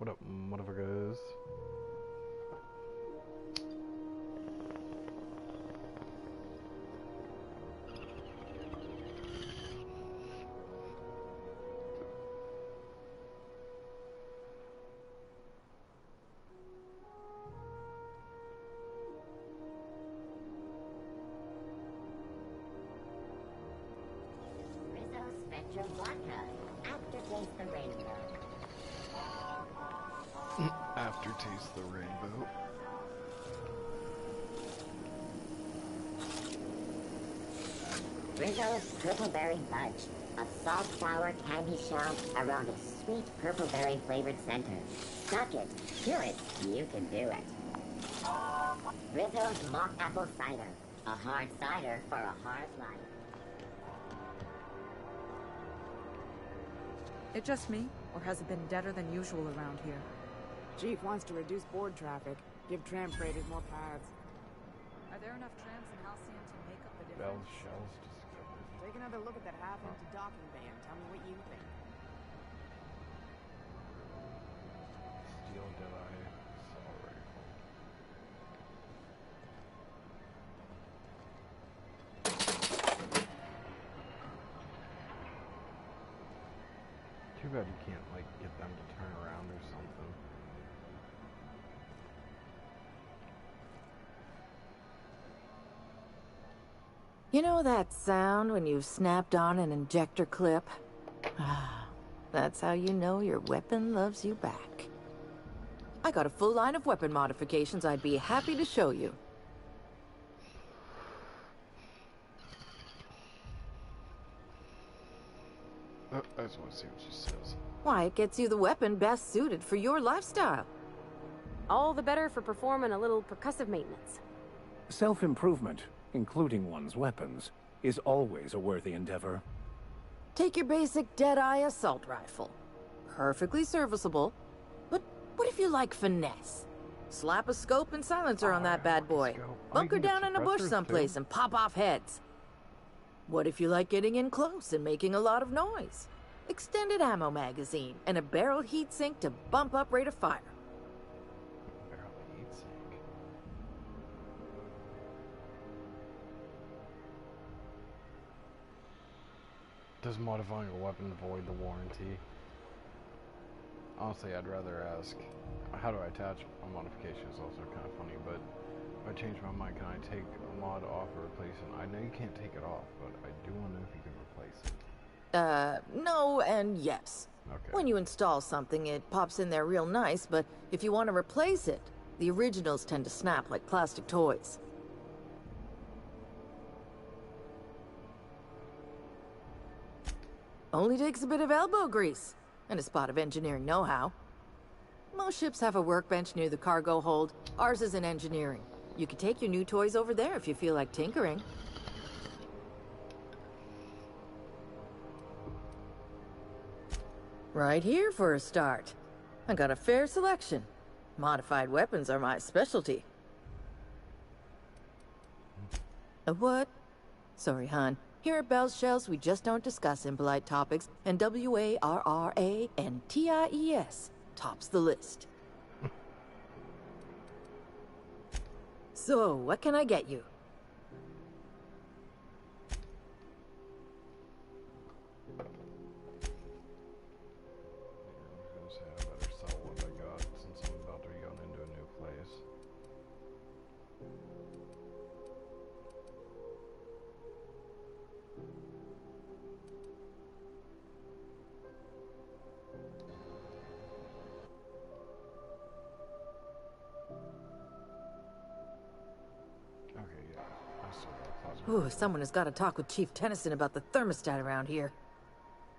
What up, motherfuckers? Aftertaste the rainbow. Rizzo's Purpleberry Fudge, a salt sour candy shell around a sweet purpleberry flavored center. Suck it, chew it, you can do it. Rizzo's Mock Apple Cider, a hard cider for a hard life. It just me, or has it been deader than usual around here? Chief wants to reduce board traffic, give tram freighters more paths. Are there enough trams in Halcyon to make up the Bell difference? shells discovered. Take another look at that half-empty docking bay and tell me what you think. Steel Deadeye assault rifle. Too bad you can't, like, get them to turn around or something. You know that sound when you've snapped on an injector clip? Ah, that's how you know your weapon loves you back. I got a full line of weapon modifications I'd be happy to show you. I just want to see what she says. Why, it gets you the weapon best suited for your lifestyle. All the better for performing a little percussive maintenance. Self-improvement, including one's weapons, is always a worthy endeavor. Take your basic Deadeye assault rifle. Perfectly serviceable. But what if you like finesse? Slap a scope and silencer on that bad boy. Bunker down in a bush someplace and pop off heads. What if you like getting in close and making a lot of noise? Extended ammo magazine and a barrel heatsink to bump up rate of fire. Barrel heatsink. Does modifying a weapon void the warranty? Honestly, I'd rather ask, how do I attach a modification is also kind of funny, but if I change my mind, can I take a mod off or replace it? I know you can't take it off, but I do want to know if you can replace it. No and yes. Okay. When you install something, it pops in there real nice, but if you want to replace it, the originals tend to snap like plastic toys. Only takes a bit of elbow grease and a spot of engineering know-how. Most ships have a workbench near the cargo hold. Ours is in engineering. You can take your new toys over there if you feel like tinkering. Right here for a start. I got a fair selection. Modified weapons are my specialty. A what? Sorry, hon. Here at Bell's Shells, we just don't discuss impolite topics, and WARRANTIES tops the list. So, what can I get you? I was gonna say I better sell what I got since I'm about to be going into a new place. Okay, yeah. I still got a closet. Ooh, someone has got to talk with Chief Tennyson about the thermostat around here.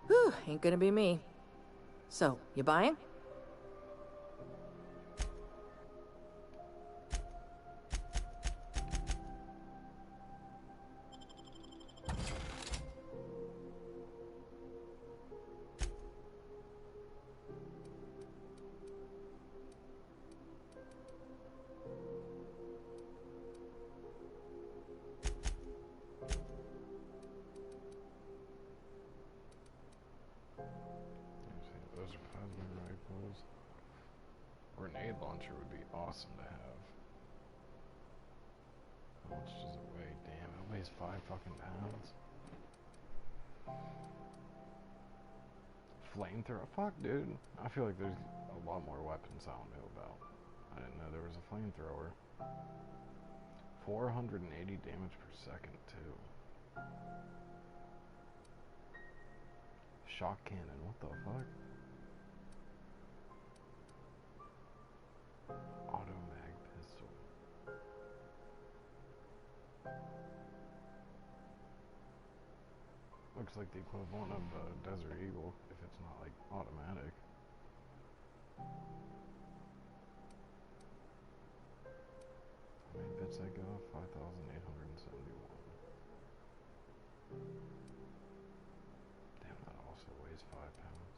Whew, ain't gonna be me. So, you buying? Those are plasma rifles. launcher would be awesome to have. How much does it weigh? Damn, it weighs 5 fucking pounds. Flamethrower? Fuck, dude. I feel like there's a lot more weapons I don't know about. I didn't know there was a flamethrower. 480 damage per second, too. Shock cannon, what the fuck? Auto mag pistol. Looks like the equivalent of a Desert Eagle, if it's not like automatic. How many bits I got? 5,871. Damn, that also weighs 5 pounds.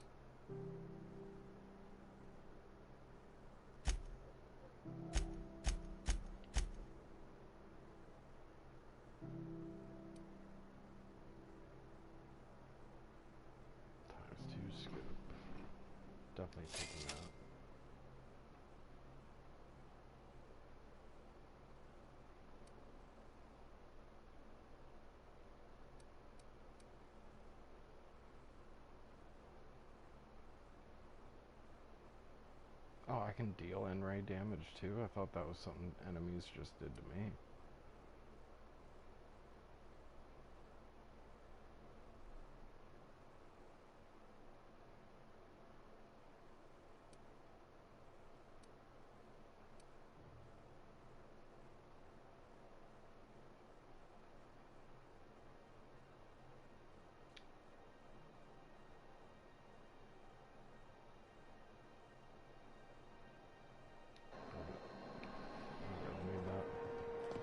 ×2 scope. Definitely taking that. Oh, I can deal in-ray damage too? I thought that was something enemies just did to me.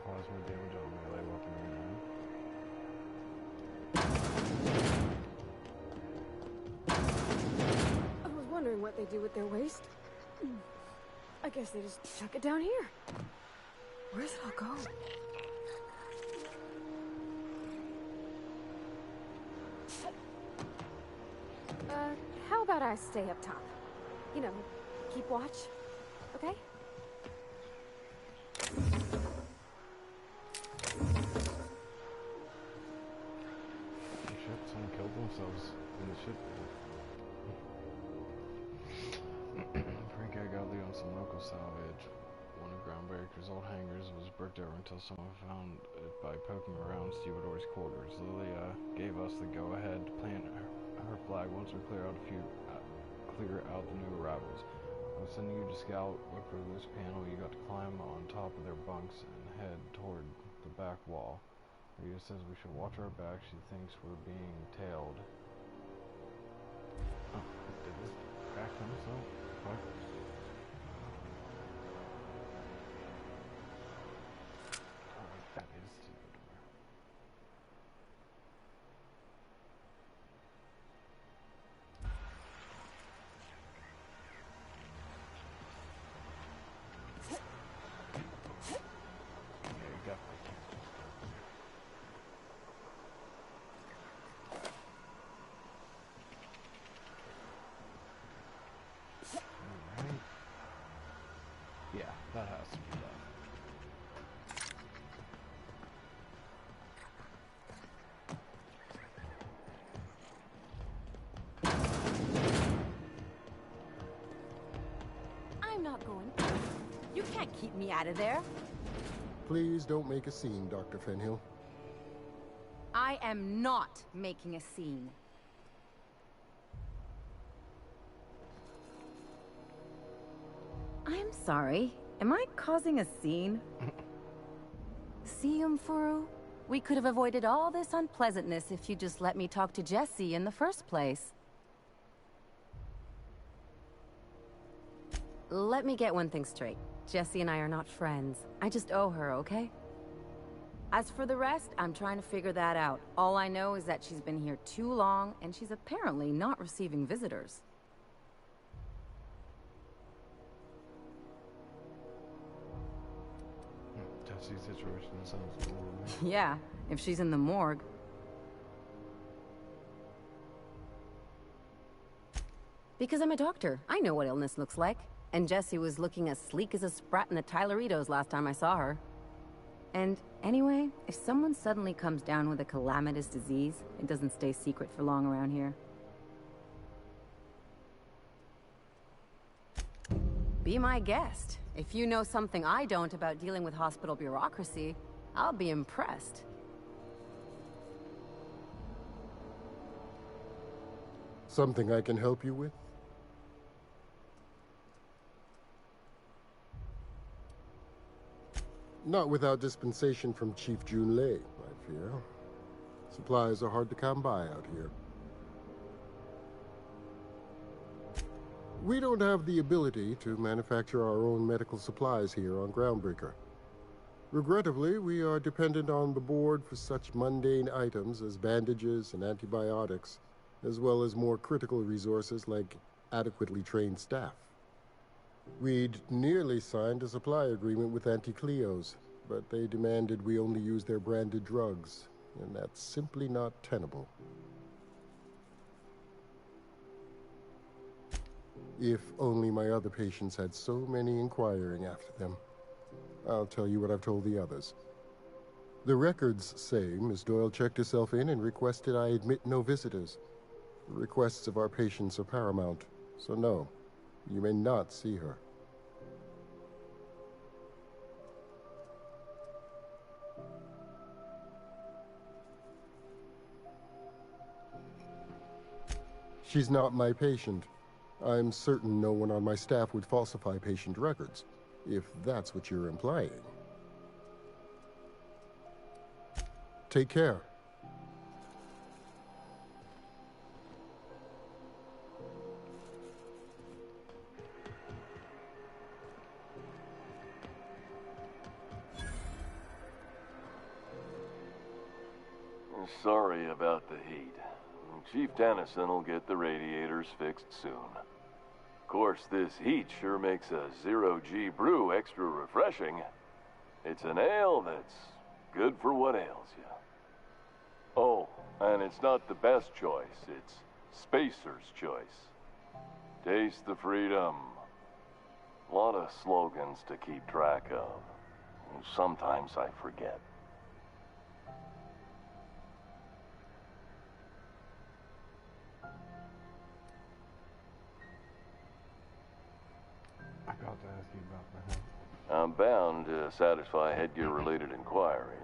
Plasma damage on melee weaponry now. I was wondering what they do with their waste. I guess they just chuck it down here. Where's it all go? How about I stay up top? You know, keep watch, okay? Someone killed themselves in the ship. Frank I got Leo on some local salvage. One of Groundbreaker's old hangars was bricked over until someone found it by poking around Stevedore's quarters. Lilia gave us the go-ahead to plant her flag once we clear out the new arrivals. I'm sending you to scout, look for a loose panel. You got to climb on top of their bunks and head toward the back wall. Rita says we should watch our back. She thinks we're being tailed. Oh, did this back himself? What? Alright, that is Stevedore. There you go. Yeah, that has to be done. I'm not going. You can't keep me out of there. Please don't make a scene, Dr. Fenhill. I am not making a scene. I'm sorry. Am I causing a scene? See, Umfuru? We could have avoided all this unpleasantness if you just let me talk to Jesse in the first place. Let me get one thing straight. Jesse and I are not friends. I just owe her, okay? As for the rest, I'm trying to figure that out. All I know is that she's been here too long, and she's apparently not receiving visitors. Jesse's situation sounds horrible. Yeah, if she's in the morgue. Because I'm a doctor. I know what illness looks like. And Jessie was looking as sleek as a sprat in the Tyleritos last time I saw her. And anyway, if someone suddenly comes down with a calamitous disease, it doesn't stay secret for long around here. Be my guest. If you know something I don't about dealing with hospital bureaucracy, I'll be impressed. Something I can help you with? Not without dispensation from Chief Junlei, I fear. Supplies are hard to come by out here. We don't have the ability to manufacture our own medical supplies here on Groundbreaker. Regrettably, we are dependent on the board for such mundane items as bandages and antibiotics, as well as more critical resources like adequately trained staff. We'd nearly signed a supply agreement with Anti-Cleos, but they demanded we only use their branded drugs, and that's simply not tenable. If only my other patients had so many inquiring after them. I'll tell you what I've told the others. The records say Miss Doyle checked herself in and requested I admit no visitors. The requests of our patients are paramount, so no, you may not see her. She's not my patient. I'm certain no one on my staff would falsify patient records, if that's what you're implying. Take care. Sorry about the heat. Chief Dennison will get the radiators fixed soon. Of course, this heat sure makes a zero-G brew extra refreshing. It's an ale that's good for what ails you. Oh, and it's not the best choice. It's Spacer's choice. Taste the freedom. A lot of slogans to keep track of. Sometimes I forget. I got to ask you about my health. I'm bound to satisfy headgear-related inquiries.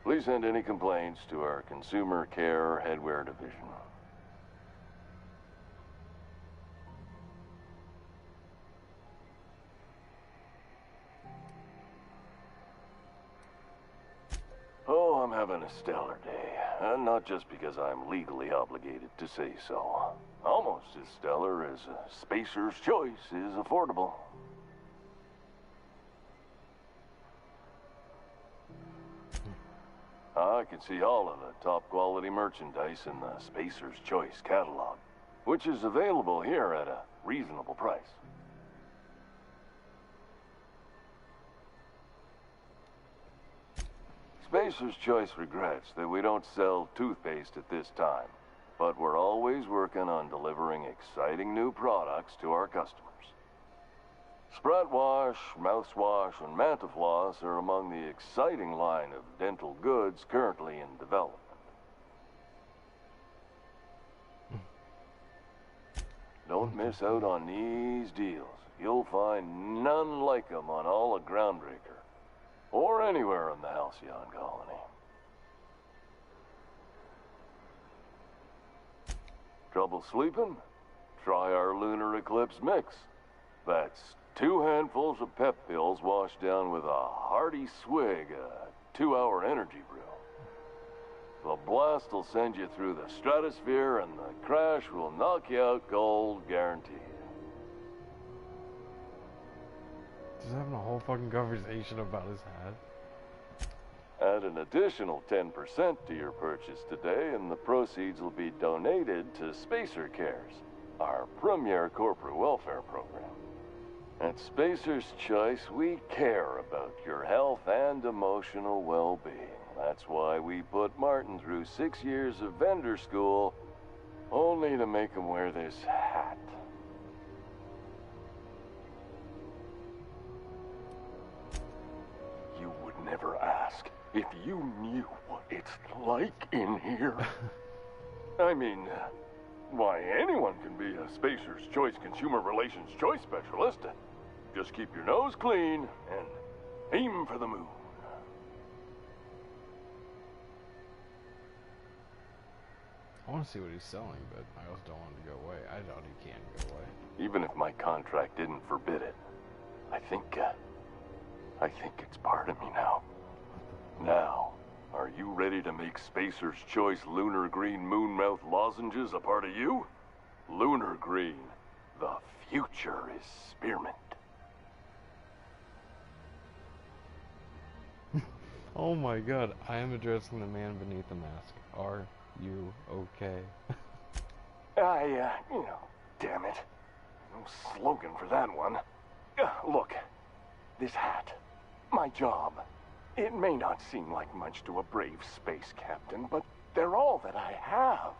Please send any complaints to our Consumer Care Headwear Division. Oh, I'm having a stellar day. And not just because I'm legally obligated to say so. Almost as stellar as Spacer's Choice is affordable. I can see all of the top quality merchandise in the Spacer's Choice catalog, which is available here at a reasonable price. Spacer's Choice regrets that we don't sell toothpaste at this time, but we're always working on delivering exciting new products to our customers. Sprat Wash, Mouthwash, and Mantafloss are among the exciting line of dental goods currently in development. Don't miss out on these deals. You'll find none like them on all of Groundbreaker, or anywhere in the Halcyon colony. Trouble sleeping? Try our Lunar Eclipse Mix. That's 2 handfuls of pep pills washed down with a hearty swig of 2-hour energy brew. The blast will send you through the stratosphere, and the crash will knock you out cold, guaranteed. Just having a whole fucking conversation about his hat. Add an additional 10% to your purchase today, and the proceeds will be donated to Spacer Cares, our premier corporate welfare program. At Spacer's Choice, we care about your health and emotional well-being. That's why we put Martin through 6 years of vendor school, only to make him wear this hat. if you knew what it's like in here. I mean, why, anyone can be a Spacer's Choice Consumer Relations Choice Specialist. Just keep your nose clean and aim for the moon. I want to see what he's selling, but I also don't want him to go away. I doubt he can go away. Even if my contract didn't forbid it, I think it's part of me now. Now, are you ready to make Spacer's Choice Lunar Green Moonmouth lozenges a part of you? Lunar Green, the future is spearmint. Oh my god, I am addressing the man beneath the mask. Are you okay? Damn it. No slogan for that one. Look, this hat, my job, it may not seem like much to a brave space captain, but they're all that I have.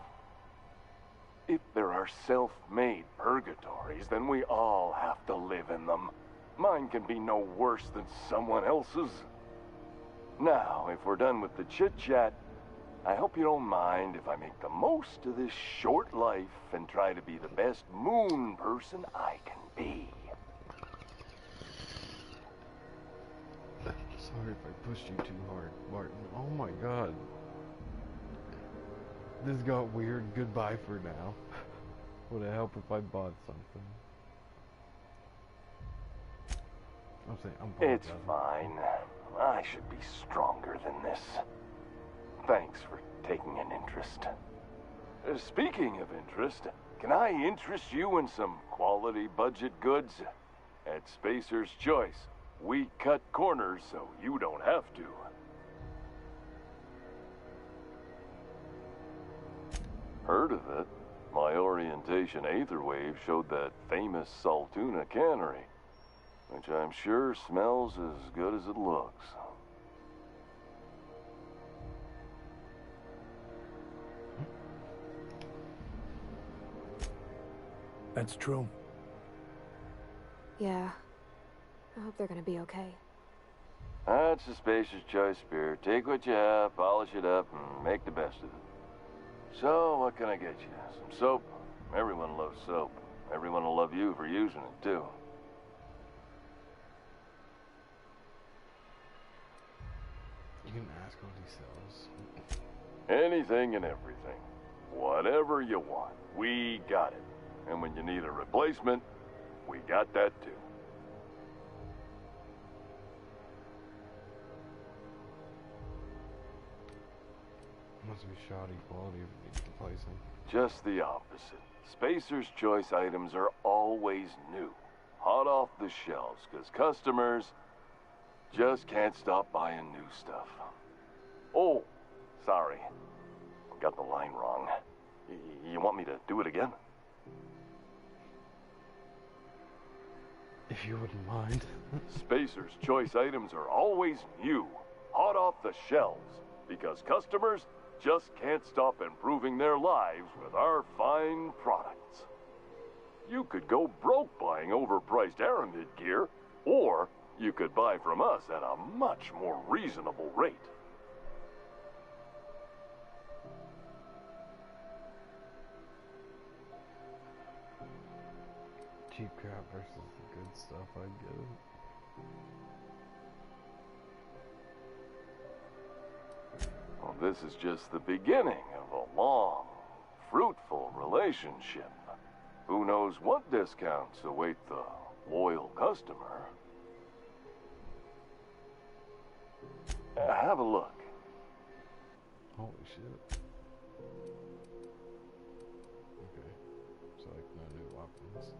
If there are self-made purgatories, then we all have to live in them. Mine can be no worse than someone else's. Now, if we're done with the chit-chat, I hope you don't mind if I make the most of this short life and try to be the best moon person I can be. Sorry if I pushed you too hard, Martin. Oh my god. This got weird. Goodbye for now. Would it help if I bought something? I'm It's fine. I should be stronger than this. Thanks for taking an interest. Speaking of interest, can I interest you in some quality budget goods? At Spacer's Choice, we cut corners so you don't have to. Heard of it? My orientation aether wave showed that famous Saltuna cannery, which I'm sure smells as good as it looks. That's true. Yeah. I hope they're gonna be okay. That's the Spacer's Choice spirit. Take what you have, polish it up, and make the best of it. So, what can I get you? Some soap? Everyone loves soap. Everyone will love you for using it, too. You can ask what he sells. Anything and everything. Whatever you want, we got it. And when you need a replacement, we got that, too. Must be shoddy quality if it needs replacing. Just the opposite. Spacer's Choice items are always new. Hot off the shelves, because customers just can't stop buying new stuff. Oh, sorry. Got the line wrong. You want me to do it again? If you wouldn't mind. Spacer's Choice items are always new, hot off the shelves, because customers just can't stop improving their lives with our fine products. You could go broke buying overpriced Aramid gear, or you could buy from us at a much more reasonable rate. Cheap crap versus the good stuff, I get it. Well, this is just the beginning of a long, fruitful relationship. Who knows what discounts await the loyal customer? Have a look. Holy shit. Okay. So, like, no new weapons.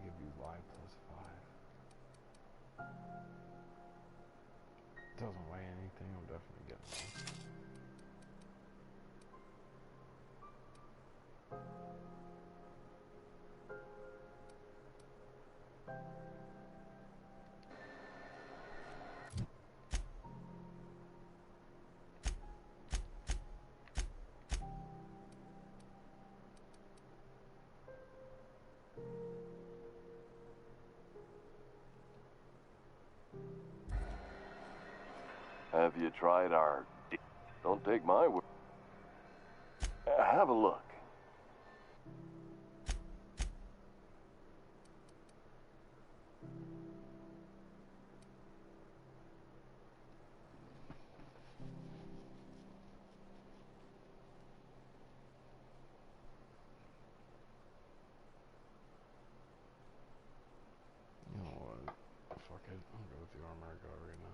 Give you Y +5. Doesn't weigh anything, I'm definitely getting one. Have you tried our... Don't take my word. Have a look. You know what? Fuck it. I'll go with the armor I got right now.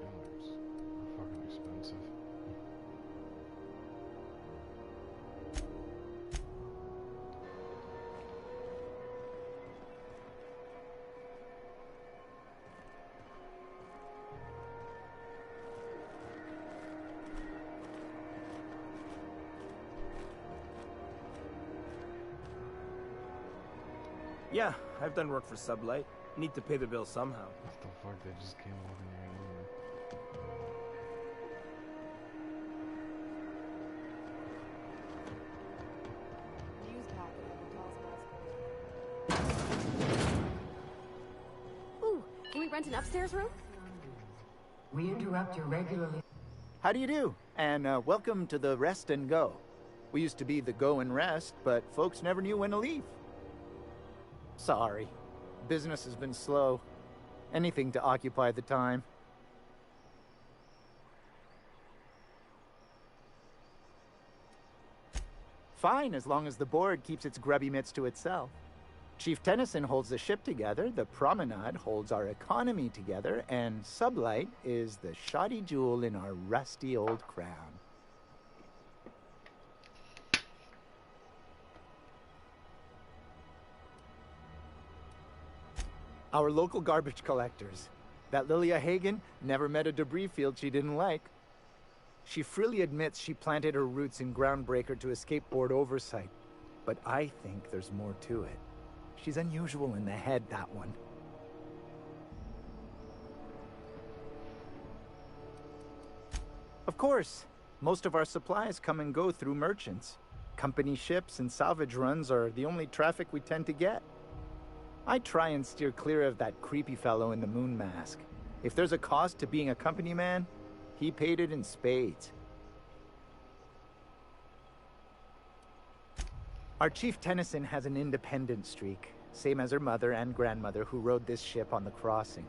Hammers are fucking expensive. Yeah, I've done work for Sublight. Need to pay the bill somehow. What the fuck? They just came over here. Ooh, can we rent an upstairs room? We interrupt your regularly... How do you do? And welcome to the Rest and Go. We used to be the Go and Rest, but folks never knew when to leave. Sorry. Business has been slow. Anything to occupy the time. Fine, as long as the board keeps its grubby mitts to itself. Chief Tennyson holds the ship together, the Promenade holds our economy together, and Sublight is the shoddy jewel in our rusty old crown. Our local garbage collectors. That Lilia Hagen never met a debris field she didn't like. She freely admits she planted her roots in Groundbreaker to escape board oversight. But I think there's more to it. She's unusual in the head, that one. Of course, most of our supplies come and go through merchants. Company ships and salvage runs are the only traffic we tend to get. I try and steer clear of that creepy fellow in the moon mask. If there's a cost to being a company man, he paid it in spades. Our Chief Tennyson has an independent streak, same as her mother and grandmother who rode this ship on the crossing.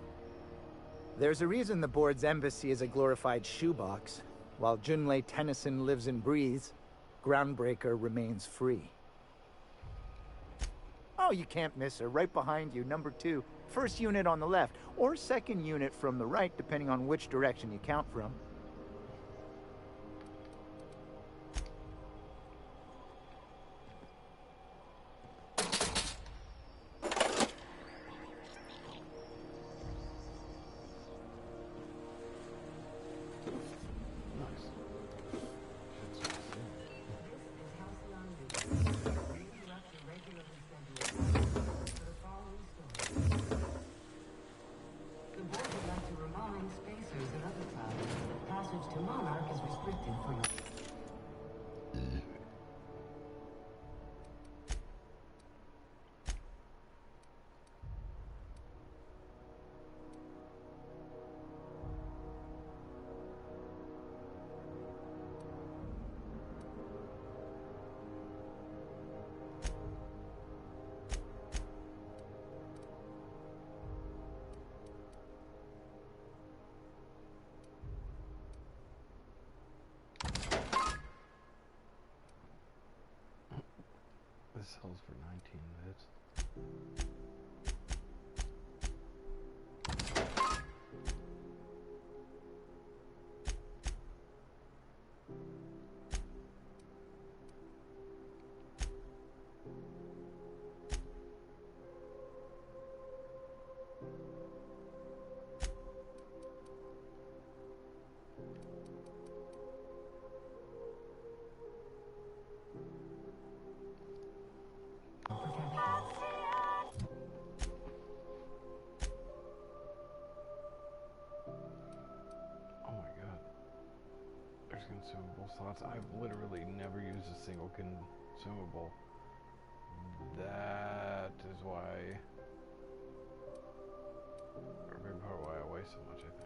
There's a reason the board's embassy is a glorified shoebox. While Junlei Tennyson lives and breathes, Groundbreaker remains free. Oh, you can't miss her. Right behind you, number 2. First unit on the left, or second unit from the right, depending on which direction you count from. sells for 19 bits. Consumable slots. I've literally never used a single consumable. That is why, or a big part why I waste so much, I think.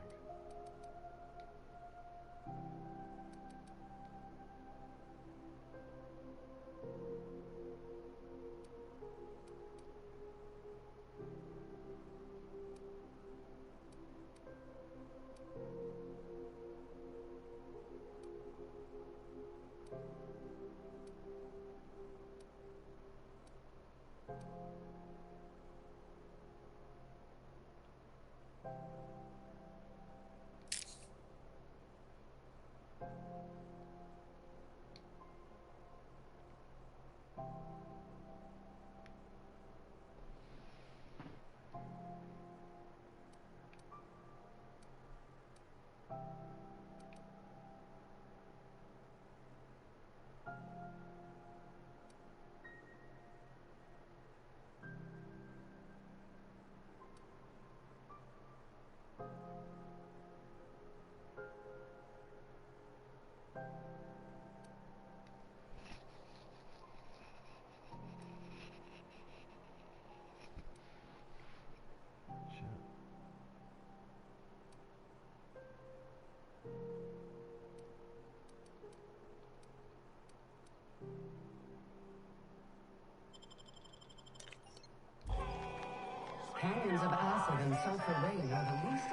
Canyons of acid and sulfur rain are the least...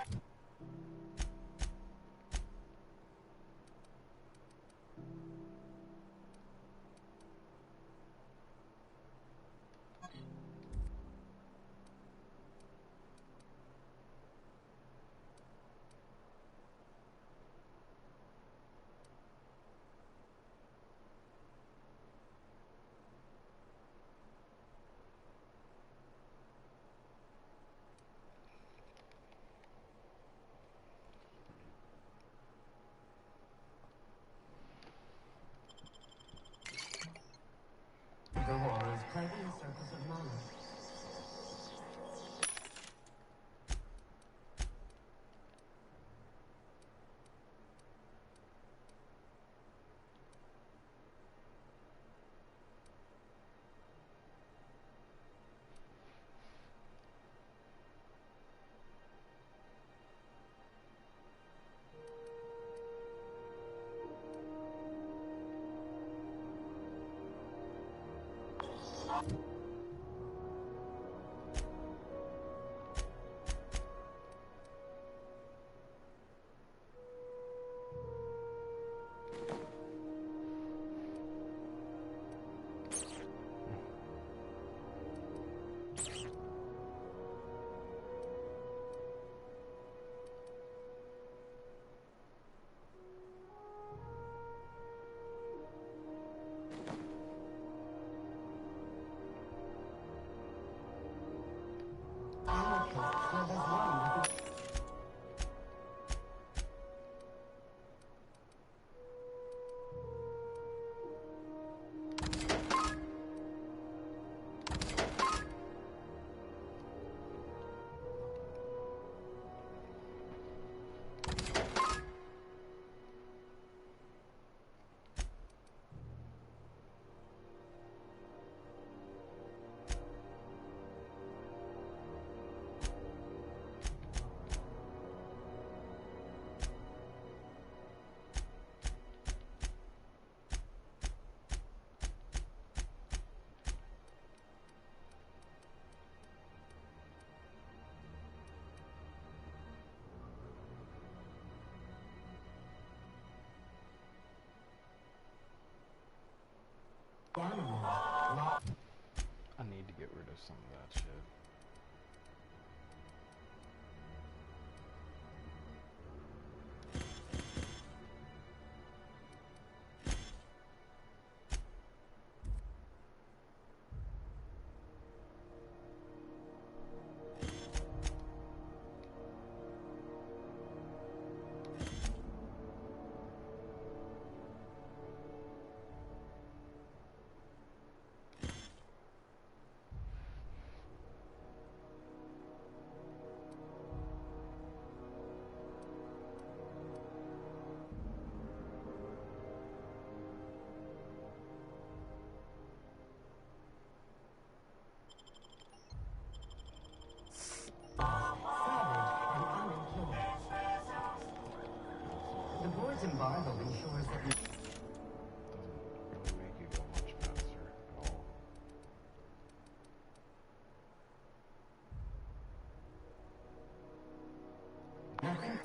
The war is plaguing the surface of knowledge. there's some of that shit. The board's embargo ensures that... Doesn't really make you go much faster at all. Nothing.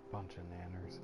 Bunch of nanners.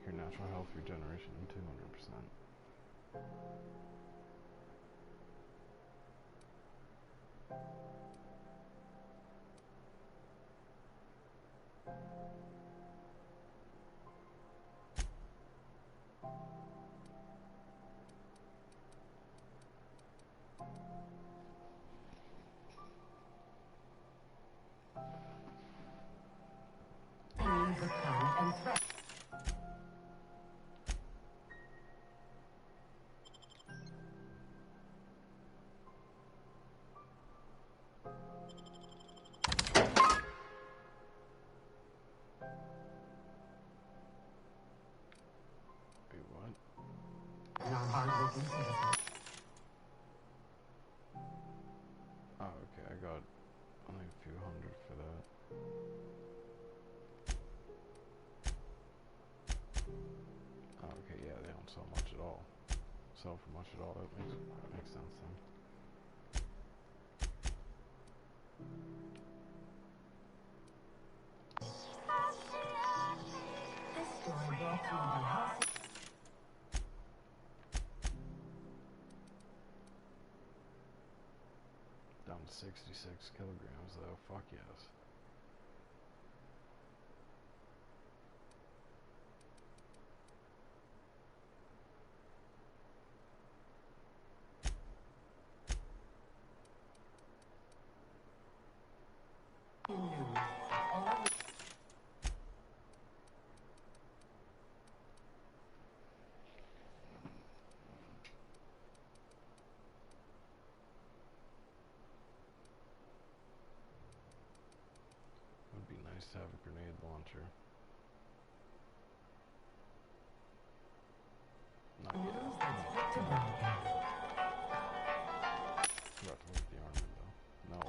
Your natural health regeneration 200%. And threat. Wait, what? And our hard-working citizens. Oh, okay, I got only a few hundred for that. Oh, okay, yeah, they don't sell much at all. Sell for much at all, that makes sense then. This story brought to you by House. Down to 66 kilograms though, fuck yes. to have a grenade launcher. Not yet. About to leave the army though. No.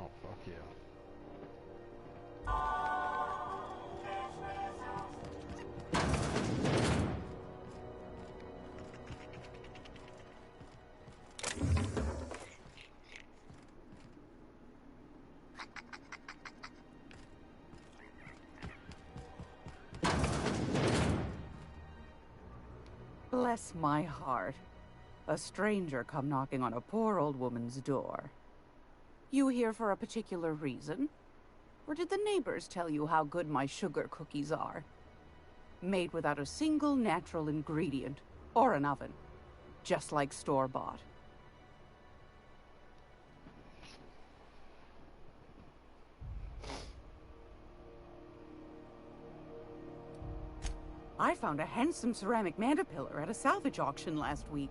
Oh, fuck yeah. Bless my heart. A stranger come knocking on a poor old woman's door. You here for a particular reason? Or did the neighbors tell you how good my sugar cookies are? Made without a single natural ingredient, or an oven. Just like store-bought. I found a handsome ceramic mandapillar at a salvage auction last week.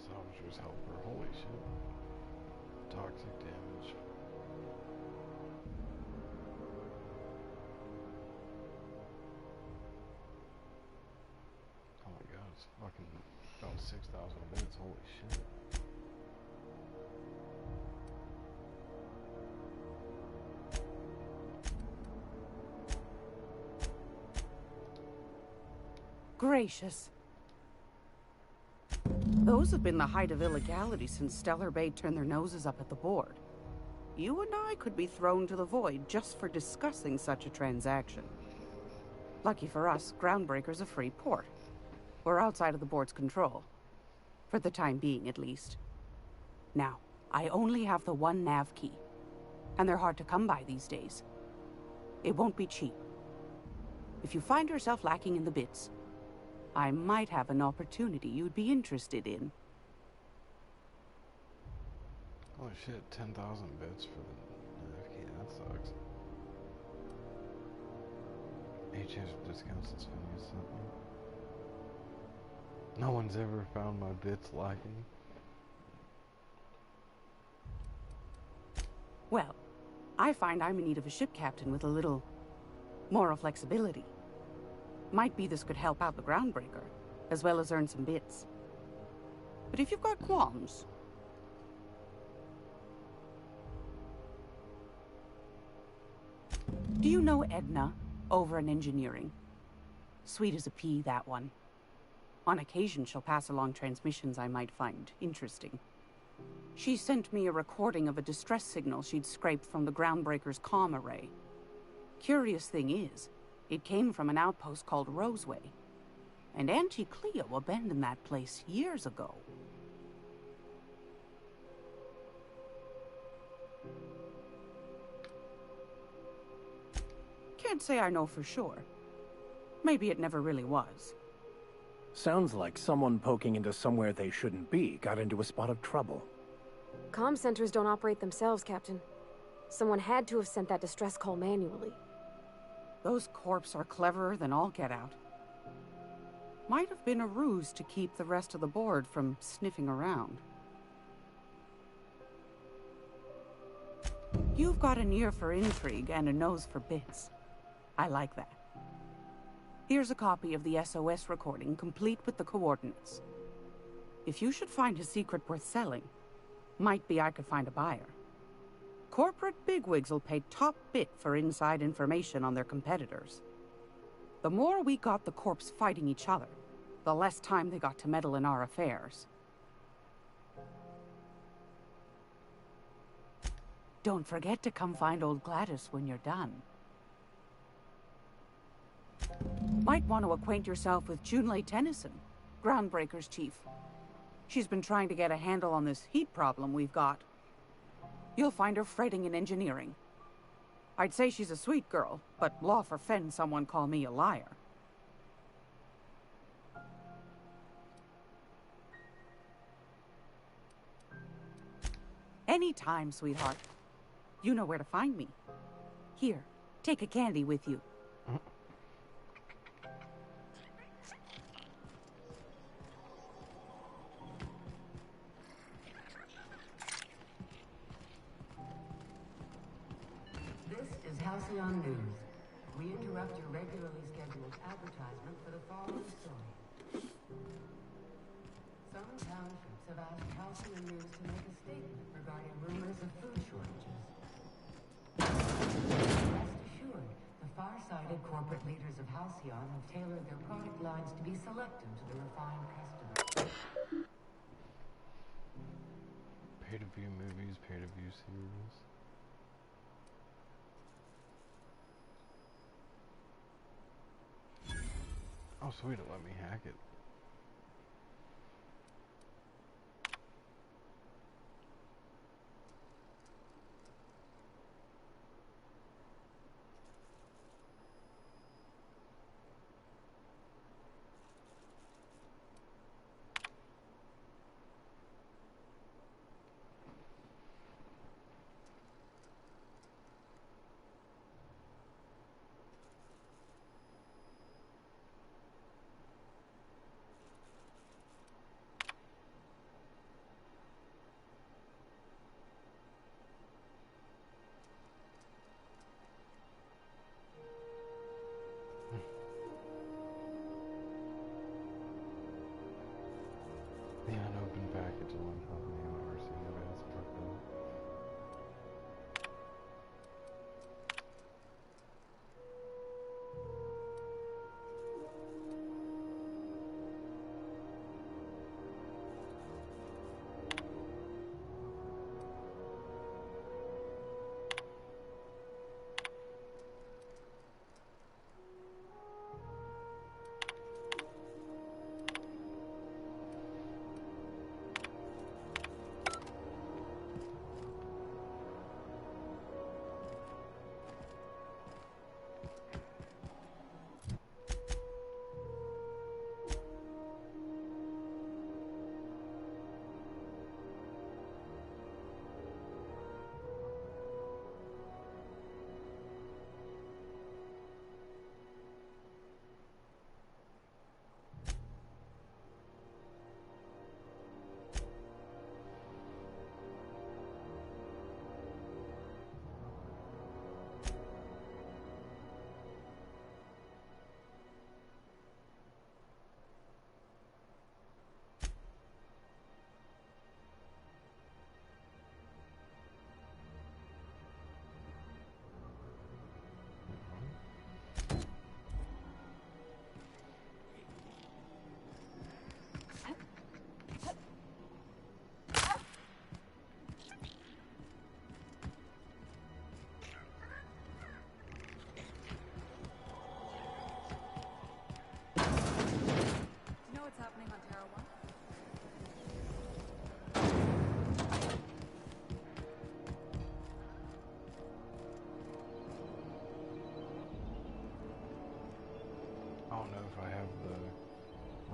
Salvager's helper. Holy shit. Toxic damage. Oh my god, it's fucking about 6,000 bits. Holy shit. Gracious. Those have been the height of illegality since Stellar Bay turned their noses up at the board. You and I could be thrown to the void just for discussing such a transaction. Lucky for us, Groundbreaker's a free port. We're outside of the board's control. For the time being, at least. Now, I only have the one nav key. And they're hard to come by these days. It won't be cheap. If you find yourself lacking in the bits, I might have an opportunity you'd be interested in. Holy shit, 10,000 bits for the nav key. That sucks. HS discounts since Phineas sent me. No one's ever found my bits lacking. Well, I find I'm in need of a ship captain with a little moral flexibility. Might be this could help out the Groundbreaker, as well as earn some bits. But if you've got qualms... Do you know Edna, over in engineering? Sweet as a pea, that one. On occasion, she'll pass along transmissions I might find interesting. She sent me a recording of a distress signal she'd scraped from the Groundbreaker's comm array. Curious thing is, it came from an outpost called Roseway. And Auntie Cleo abandoned that place years ago. Can't say I know for sure. Maybe it never really was. Sounds like someone poking into somewhere they shouldn't be got into a spot of trouble. Comm centers don't operate themselves, Captain. Someone had to have sent that distress call manually. Those corps are cleverer than all get out. Might have been a ruse to keep the rest of the board from sniffing around. You've got an ear for intrigue and a nose for bits. I like that. Here's a copy of the SOS recording, complete with the coordinates. If you should find a secret worth selling, might be I could find a buyer. Corporate bigwigs will pay top bit for inside information on their competitors. The more we got the corps fighting each other, the less time they got to meddle in our affairs. Don't forget to come find old Gladys when you're done. Might want to acquaint yourself with Junlei Tennyson, Groundbreaker's chief. She's been trying to get a handle on this heat problem we've got. You'll find her fretting in engineering. I'd say she's a sweet girl, but law forfend someone call me a liar. Anytime, sweetheart. You know where to find me. Here, take a candy with you. This is Halcyon News. We interrupt your regularly scheduled advertisement for the following story. Some townships have asked Halcyon News to make a statement regarding rumors of food shortages. Rest assured, the far-sighted corporate leaders of Halcyon have tailored their product lines to be selective to the refined customer. Pay-to-view movies, pay-to-view series. Oh, sweet, it let me hack it. The unopened package of one company I've ever seen. That's fucked up. I don't know if I have the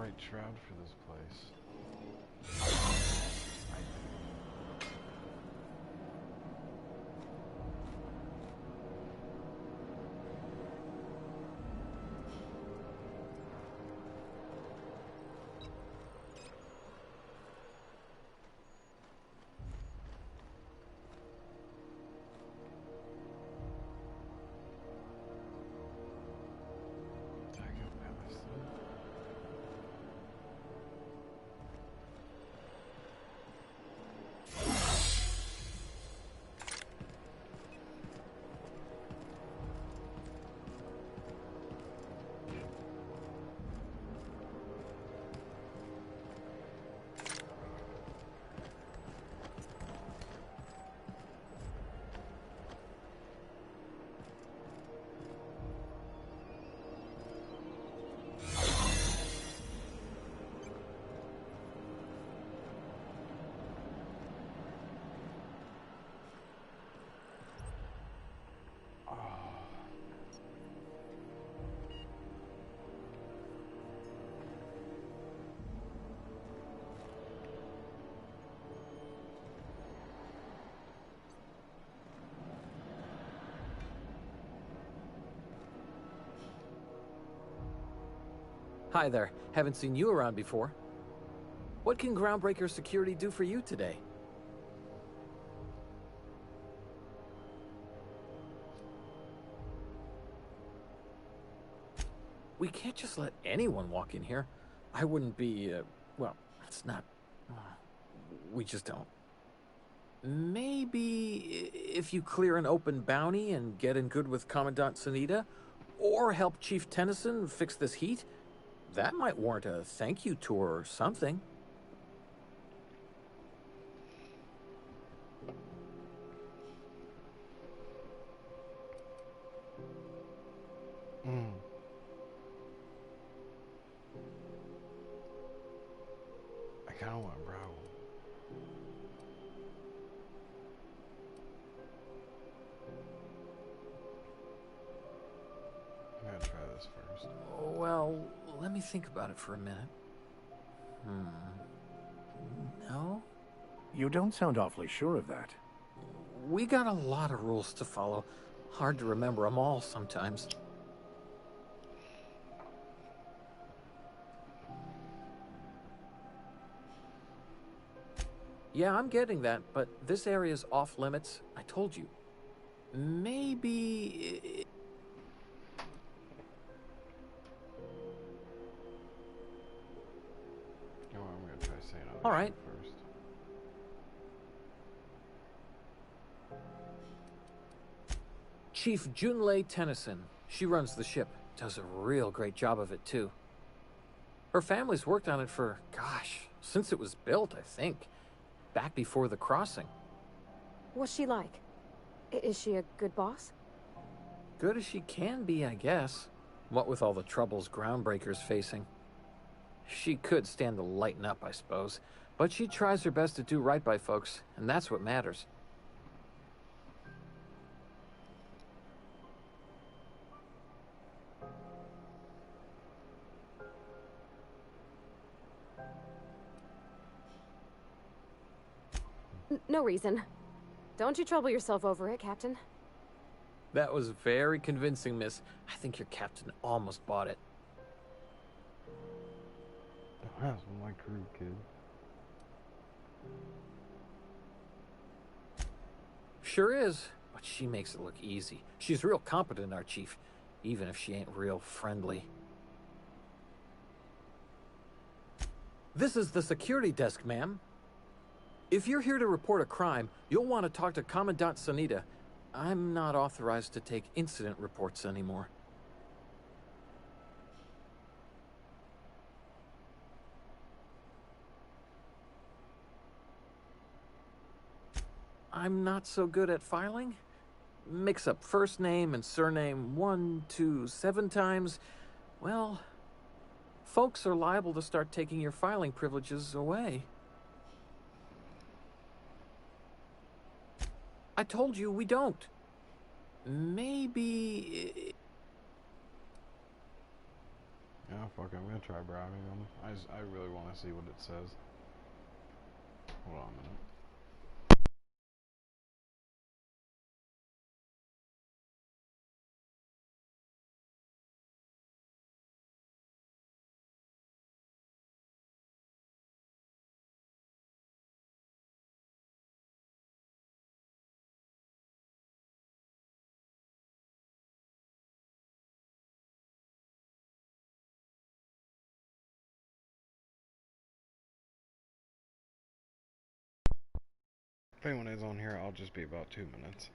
right shroud for this place. I do. Hi there. Haven't seen you around before. What can Groundbreaker Security do for you today? We can't just let anyone walk in here. I wouldn't be, well, it's not... we just don't. Maybe if you clear an open bounty and get in good with Commandant Sunita, or help Chief Tennyson fix this heat, that might warrant a thank you tour or something. I kind of want Bravo. I'm gonna try this first. Well, let me think about it for a minute. No? You don't sound awfully sure of that. We got a lot of rules to follow. Hard to remember them all sometimes. Yeah, I'm getting that, but this area's off limits. I told you. Maybe... Oh, I'm gonna try saying other All right. shit first. Chief Junlei Tennyson. She runs the ship. Does a real great job of it, too. Her family's worked on it for, gosh, since it was built, I think. Back before the crossing. What's she like? Is she a good boss? Good as she can be, I guess. What with all the troubles Groundbreaker's facing. She could stand to lighten up, I suppose. But she tries her best to do right by folks, and that's what matters. No reason. Don't you trouble yourself over it, Captain. That was very convincing, miss. I think your captain almost bought it. That's my crew, kid. Sure is, but she makes it look easy. She's real competent, our chief, even if she ain't real friendly. This is the security desk, ma'am. If you're here to report a crime, you'll want to talk to Commandant Sunita. I'm not authorized to take incident reports anymore. I'm not so good at filing. Mix up first name and surname 1, 2, 7 times. Well, folks are liable to start taking your filing privileges away. I told you we don't. Maybe... Yeah, fuck it. I'm gonna try bribing them. I really want to see what it says. Hold on a minute. If anyone is on here, I'll just be about 2 minutes.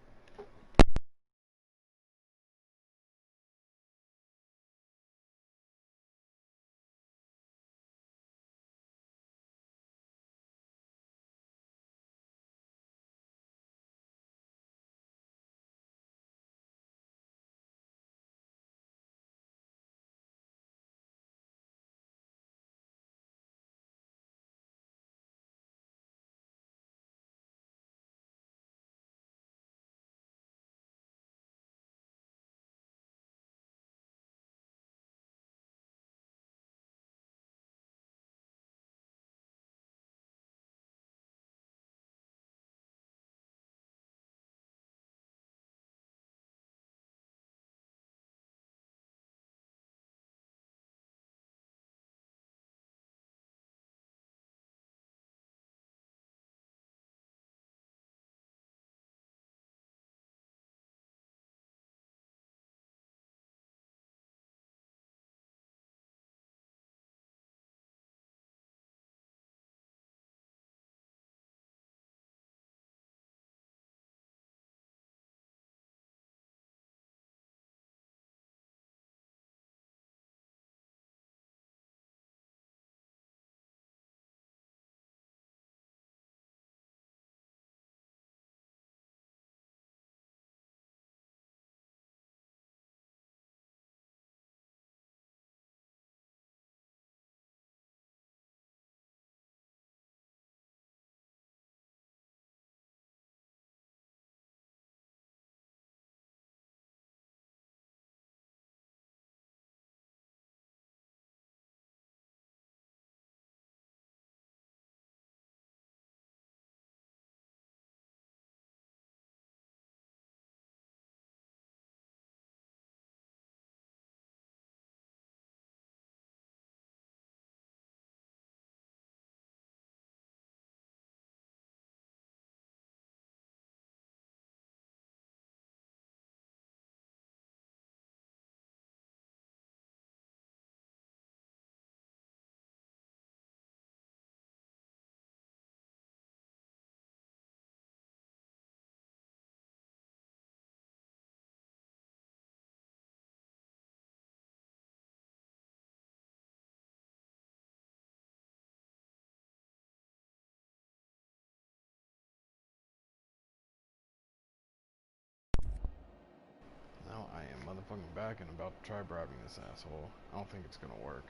fucking back and about to try bribing this asshole. I don't think it's gonna work.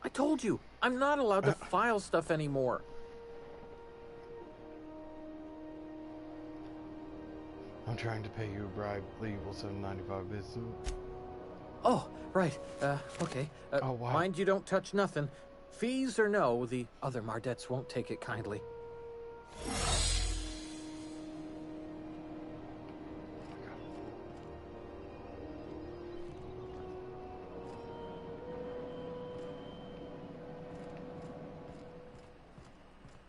I told you, I'm not allowed to file stuff anymore. I'm trying to pay you a bribe. Legal 795 bits. Oh, right. Okay. Wow. Mind you don't touch nothing. Fees or no, the other Mardettes won't take it kindly.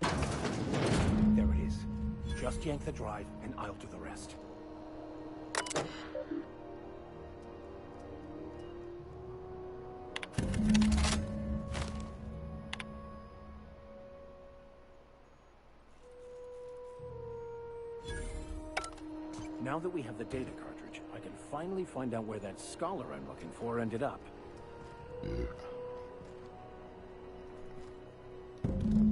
There it is. Just yank the drive, and I'll do the rest. Now that we have the data cartridge, I can finally find out where that scholar I'm looking for ended up.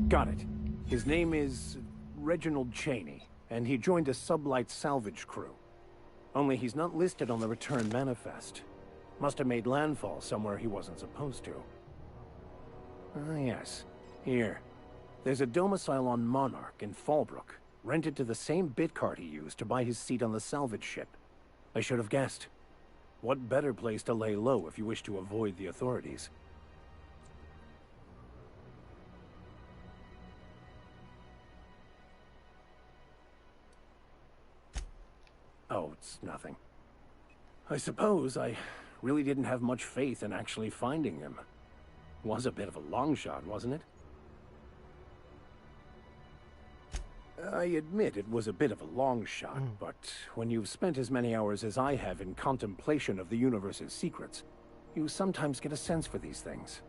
Got it. His name is Reginald Cheney, and he joined a sublight salvage crew. Only he's not listed on the return manifest. Must have made landfall somewhere he wasn't supposed to. Ah, yes. Here. There's a domicile on Monarch in Fallbrook, rented to the same bit card he used to buy his seat on the salvage ship. I should have guessed. What better place to lay low if you wish to avoid the authorities? Oh, it's nothing. I suppose I really didn't have much faith in actually finding him. Was a bit of a long shot, wasn't it? I admit it was a bit of a long shot, but when you've spent as many hours as I have in contemplation of the universe's secrets, you sometimes get a sense for these things.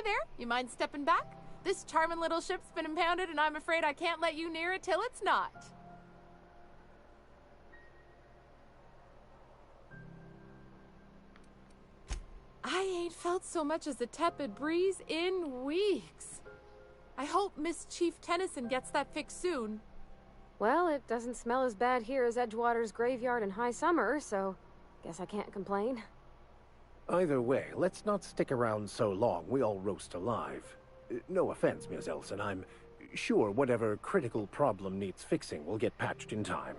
Hey there, you mind stepping back? This charming little ship's been impounded and I'm afraid I can't let you near it till it's not. I ain't felt so much as a tepid breeze in weeks. I hope Miss Chief Tennyson gets that fixed soon. Well, it doesn't smell as bad here as Edgewater's graveyard in high summer, so guess I can't complain. Either way, let's not stick around so long we all roast alive. No offense, Ms. Elson, I'm sure whatever critical problem needs fixing will get patched in time.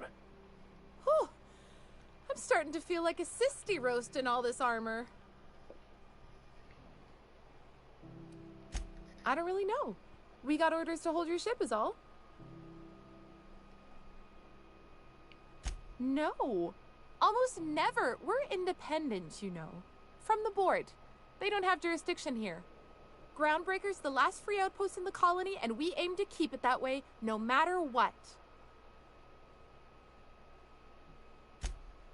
Whew. I'm starting to feel like a sisty roast in all this armor. I don't really know. We got orders to hold your ship is all. No. Almost never. We're independent, you know. From the board. They don't have jurisdiction here. Groundbreaker's the last free outpost in the colony, and we aim to keep it that way, no matter what.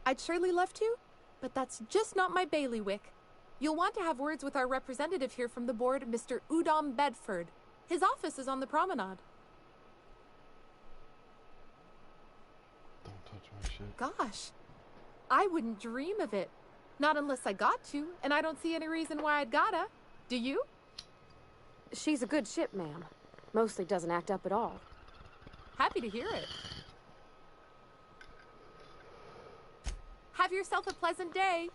I'd surely love to, but that's just not my bailiwick. You'll want to have words with our representative here from the board, Mr. Udom Bedford. His office is on the promenade. Don't touch my shit. Gosh, I wouldn't dream of it. Not unless I got to, and I don't see any reason why I'd gotta. Do you? She's a good ship, ma'am. Mostly doesn't act up at all. Happy to hear it. Have yourself a pleasant day.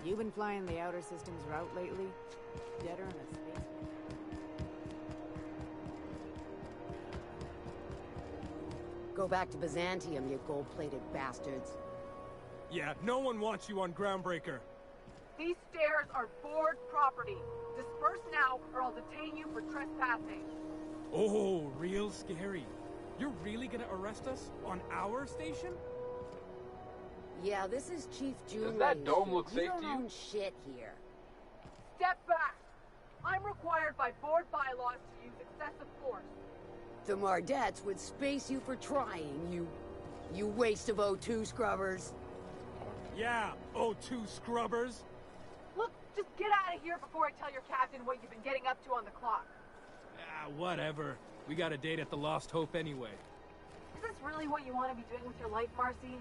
You been flying the Outer Systems route lately? Deader in a space. Go back to Byzantium, you gold-plated bastards. Yeah, no one wants you on Groundbreaker. These stairs are board property. Disperse now, or I'll detain you for trespassing. Oh, real scary. You're really gonna arrest us on our station? Yeah, this is Chief June. Does that dome look safe to you? You don't own shit here. Step back. I'm required by board bylaws to use excessive force. The Mardettes would space you for trying, you waste of O2 scrubbers. Yeah, O2 scrubbers. Look, just get out of here before I tell your captain what you've been getting up to on the clock. Ah, whatever. We got a date at the Lost Hope anyway. Is this really what you want to be doing with your life, Marcy?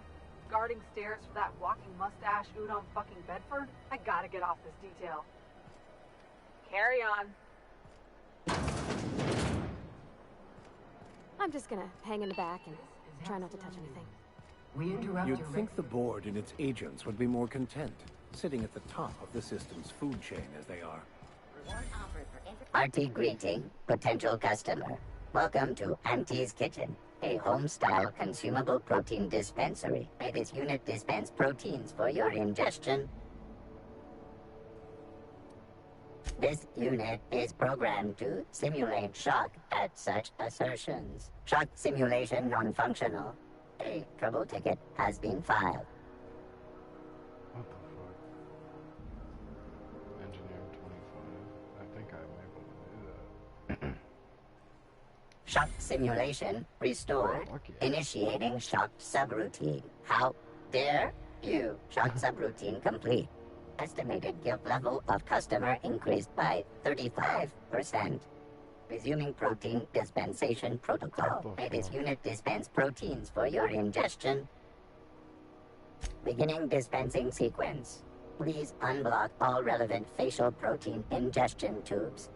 Guarding stairs for that walking mustache Udom fucking Bedford? I gotta get off this detail. Carry on. I'm just gonna hang in the back and try not to touch anything. We interrupt You'd think the board and its agents would be more content, sitting at the top of the system's food chain as they are. Hearty greeting, potential customer. Welcome to Auntie's Kitchen, a home-style consumable protein dispensary. May this unit dispense proteins for your ingestion. This unit is programmed to simulate shock at such assertions. Shock simulation non-functional. A trouble ticket has been filed. What the fuck? Engineer 25. I think I'm able to do that. Shock simulation restored. Initiating shock subroutine. How dare you? Shock subroutine complete. Estimated guilt level of customer increased by 35%. Resuming protein dispensation protocol. May this unit dispense proteins for your ingestion. Beginning dispensing sequence. Please unblock all relevant facial protein ingestion tubes.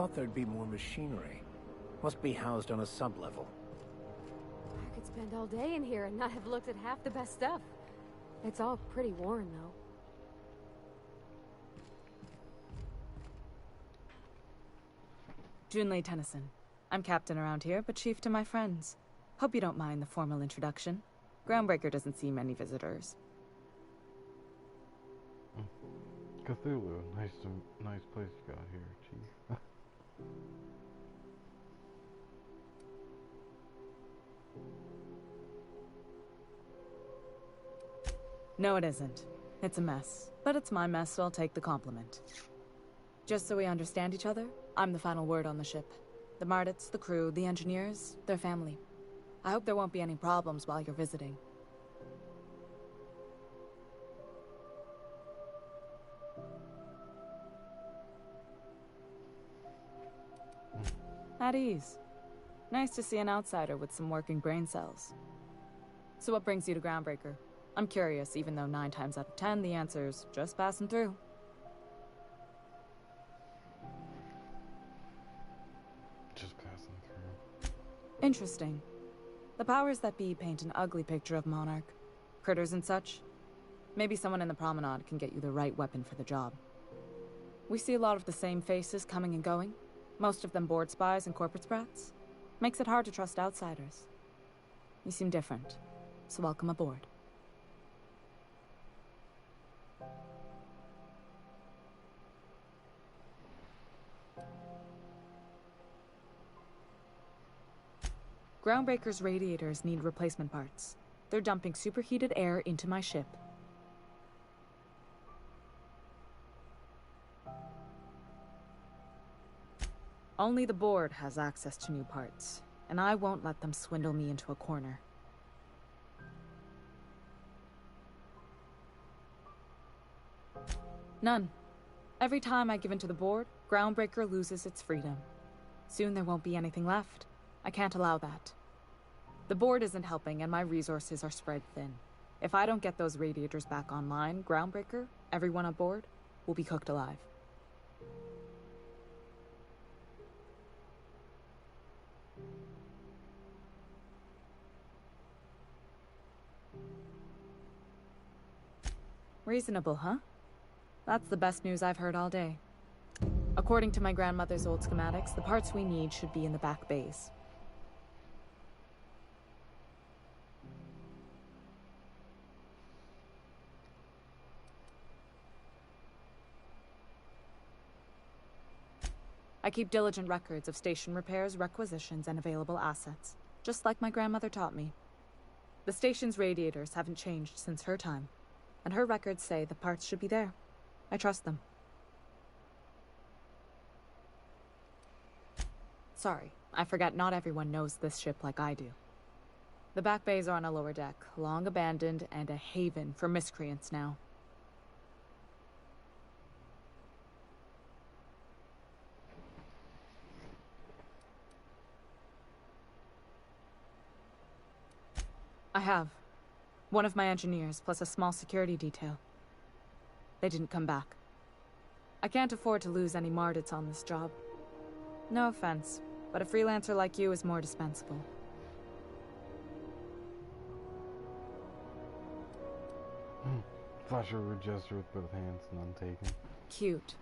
thought there'd be more machinery. Must be housed on a sub-level. I could spend all day in here and not have looked at half the best stuff. It's all pretty worn, though. Junlei Tennyson. I'm captain around here, but chief to my friends. Hope you don't mind the formal introduction. Groundbreaker doesn't see many visitors. Cthulhu, nice place you got here, Chief. No, it isn't. It's a mess. But it's my mess, so I'll take the compliment. Just so we understand each other, I'm the final word on the ship. The Mardits, the crew, the engineers, their family. I hope there won't be any problems while you're visiting. At ease. Nice to see an outsider with some working brain cells. So what brings you to Groundbreaker? I'm curious, even though 9 times out of 10 the answer's just passing through. Just passing through. Interesting. The powers that be paint an ugly picture of Monarch. Critters and such. Maybe someone in the promenade can get you the right weapon for the job. We see a lot of the same faces coming and going. Most of them board spies and corporate sprats. Makes it hard to trust outsiders. You seem different, so welcome aboard. Groundbreaker's radiators need replacement parts. They're dumping superheated air into my ship. Only the board has access to new parts, and I won't let them swindle me into a corner. None. Every time I give in to the board, Groundbreaker loses its freedom. Soon there won't be anything left. I can't allow that. The board isn't helping, and my resources are spread thin. If I don't get those radiators back online, Groundbreaker, everyone aboard, will be cooked alive. Reasonable, huh? That's the best news I've heard all day. According to my grandmother's old schematics, the parts we need should be in the back bays. I keep diligent records of station repairs, requisitions, and available assets, just like my grandmother taught me. The station's radiators haven't changed since her time, and her records say the parts should be there. I trust them. Sorry, I forgot not everyone knows this ship like I do. The back bays are on a lower deck, long abandoned and a haven for miscreants now. I have. One of my engineers, plus a small security detail. They didn't come back. I can't afford to lose any Mardits on this job. No offense, but a freelancer like you is more dispensable. Flasher would gesture with both hands, none taken. Cute.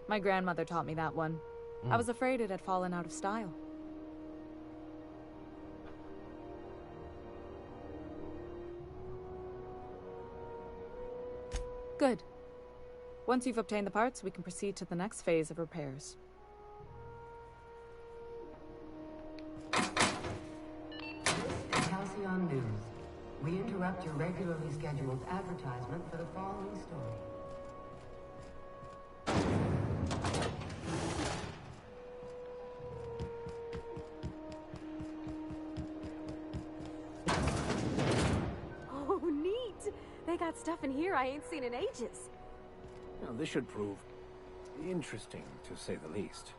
My grandmother taught me that one. I was afraid it had fallen out of style. Good. Once you've obtained the parts, we can proceed to the next phase of repairs. Halcyon News. We interrupt your regularly scheduled advertisement for the following story. Oh, neat! They got stuff in here I ain't seen in ages. Now, this should prove interesting, to say the least.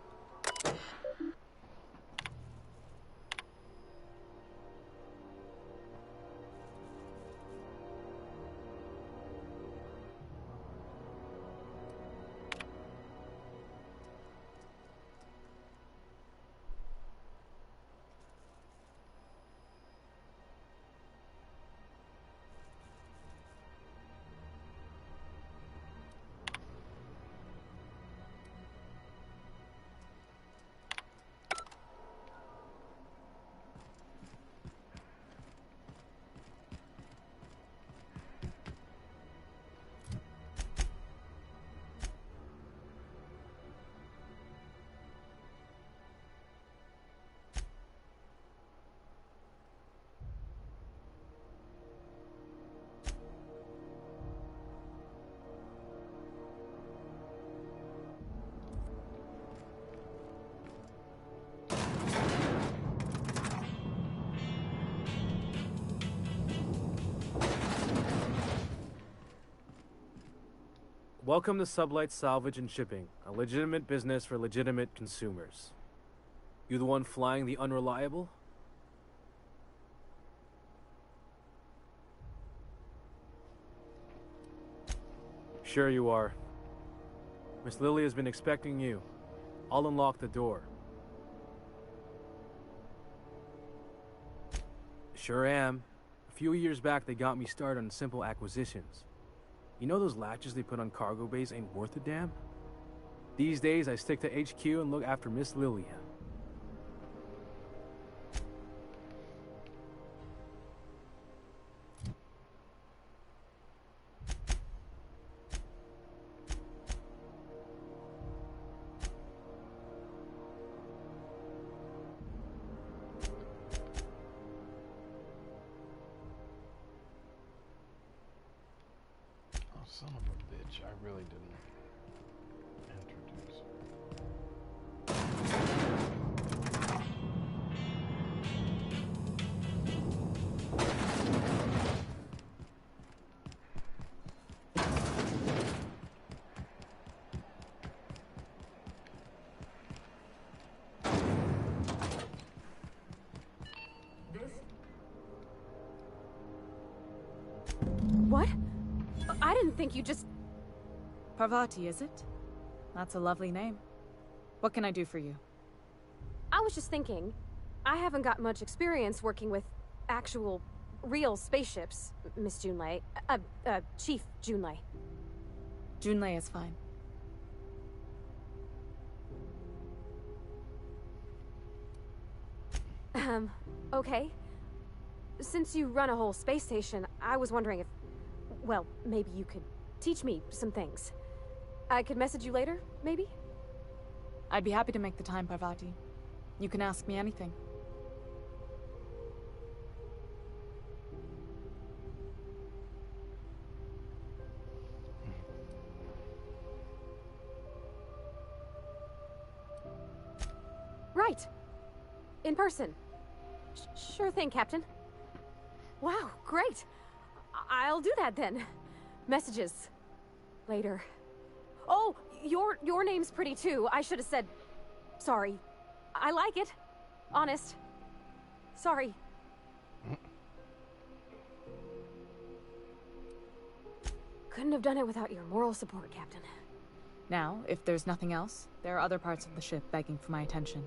Welcome to Sublight Salvage and Shipping, a legitimate business for legitimate consumers. You the one flying the unreliable? Sure you are. Miss Lily has been expecting you. I'll unlock the door. Sure am. A few years back, they got me started on simple acquisitions. You know those latches they put on cargo bays ain't worth a damn? These days, I stick to HQ and look after Miss Lily. Son of a bitch, I really didn't introduce What? I didn't think you just... Parvati, is it? That's a lovely name. What can I do for you? I was just thinking, I haven't got much experience working with actual, real spaceships, Miss Junlei. Chief Junlei. Junlei is fine. Okay. Since you run a whole space station, I was wondering if... Well, maybe you could teach me some things. I could message you later, maybe? I'd be happy to make the time, Parvati. You can ask me anything. Right. In person. Sure thing, Captain. Wow, great. I'll do that then. Messages. Later. Oh, your name's pretty too. I should have said... Sorry. I like it. Honest. Sorry. Couldn't have done it without your moral support, Captain. Now, if there's nothing else, there are other parts of the ship begging for my attention.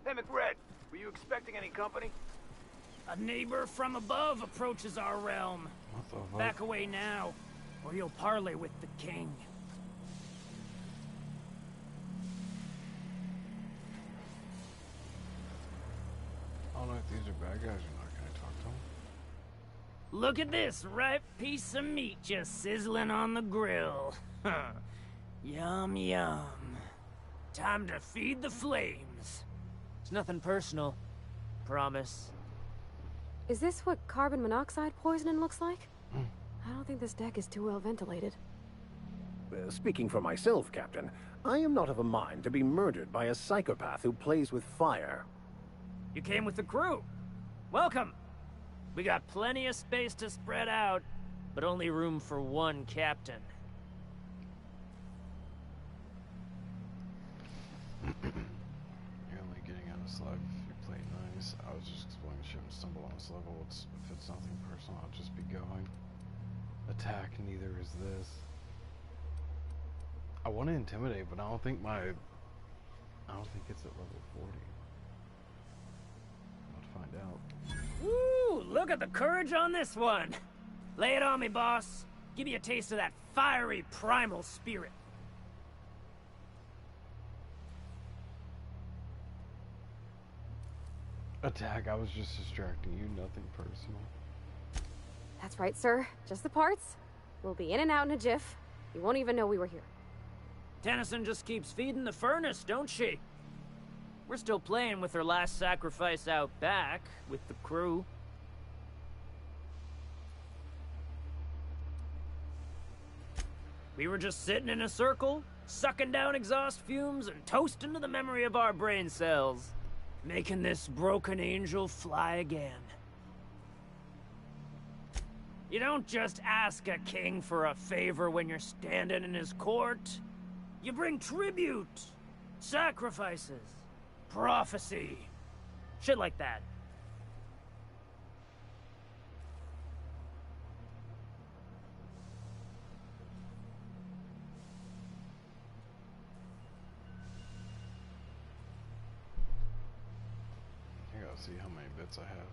Hey, McRed, were you expecting any company? A neighbor from above approaches our realm. What the fuck? Back away now, or you'll parley with the king. I don't know if these are bad guys or not. Can I talk to them? Look at this ripe piece of meat just sizzling on the grill. Yum, yum. Time to feed the flames. It's nothing personal. Promise. Is this what carbon monoxide poisoning looks like? I don't think this deck is too well ventilated. Speaking for myself, Captain, I am not of a mind to be murdered by a psychopath who plays with fire. You came with the crew. Welcome. We got plenty of space to spread out, but only room for one captain. You're only getting out of this life if you play nice. I was just exploring the ship and stumbled on this level. If it's nothing personal, I'll just be going. Attack, neither is this. I want to intimidate, but I don't think it's at level 40. I'll find out. Woo! Look at the courage on this one! Lay it on me, boss. Give me a taste of that fiery primal spirit. Attack, I was just distracting you, nothing personal. That's right, sir. Just the parts. We'll be in and out in a jiff. You won't even know we were here. Tennyson just keeps feeding the furnace, don't she? We're still playing with her last sacrifice out back, with the crew. We were just sitting in a circle, sucking down exhaust fumes and toasting to the memory of our brain cells, making this broken angel fly again. You don't just ask a king for a favor when you're standing in his court. You bring tribute, sacrifices, prophecy, shit like that. I gotta see how many bits I have.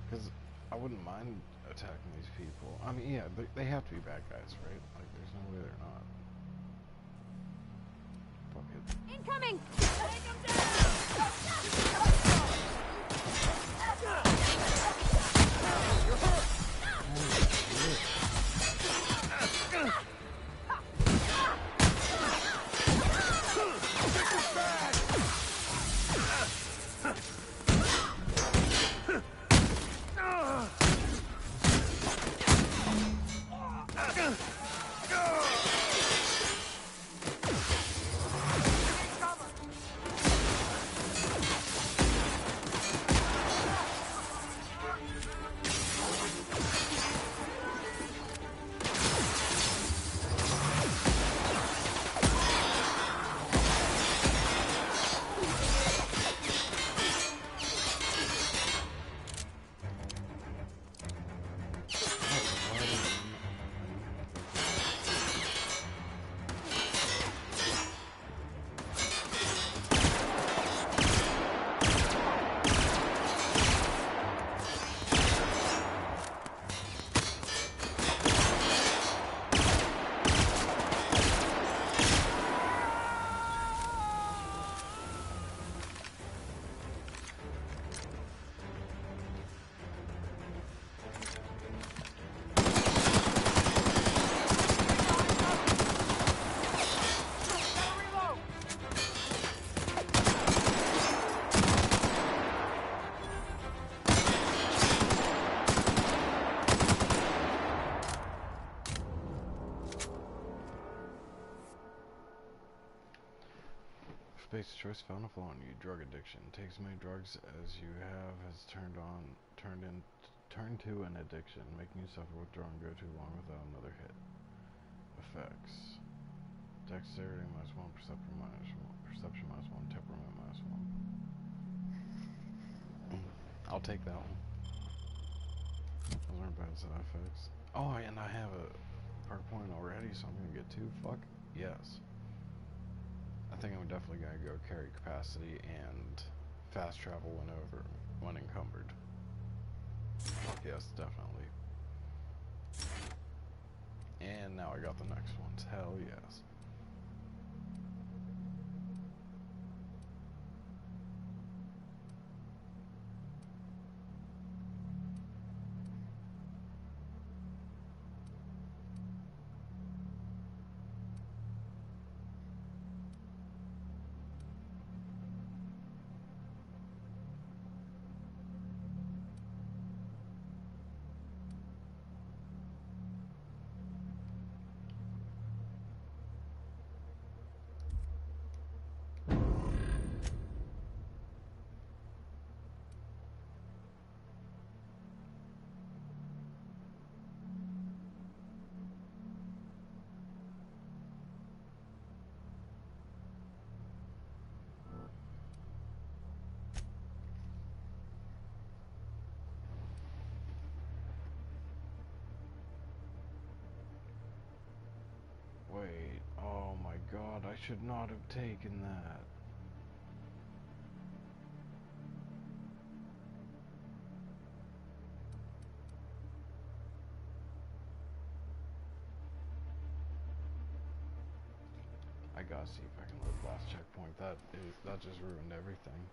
Because I wouldn't mind attacking these people. I mean, yeah, they have to be bad guys, right? Like, there's no way they're not. Fuck it. Incoming! Space choice found a flaw in you. Drug addiction. Take as many drugs as you have has turned to an addiction, making you suffer withdrawal and go too long without another hit. Effects. Dexterity -1, perception -1, temperament -1. I'll take that one. Those aren't bad side effects. Oh, and I have a perk point already, so I'm gonna get 2. Fuck yes. I think I'm definitely gonna go carry capacity and fast travel when encumbered. Fuck yes, definitely. And now I got the next ones. Hell yes. Oh my god, I should not have taken that. I gotta see if I can load last checkpoint. That just ruined everything.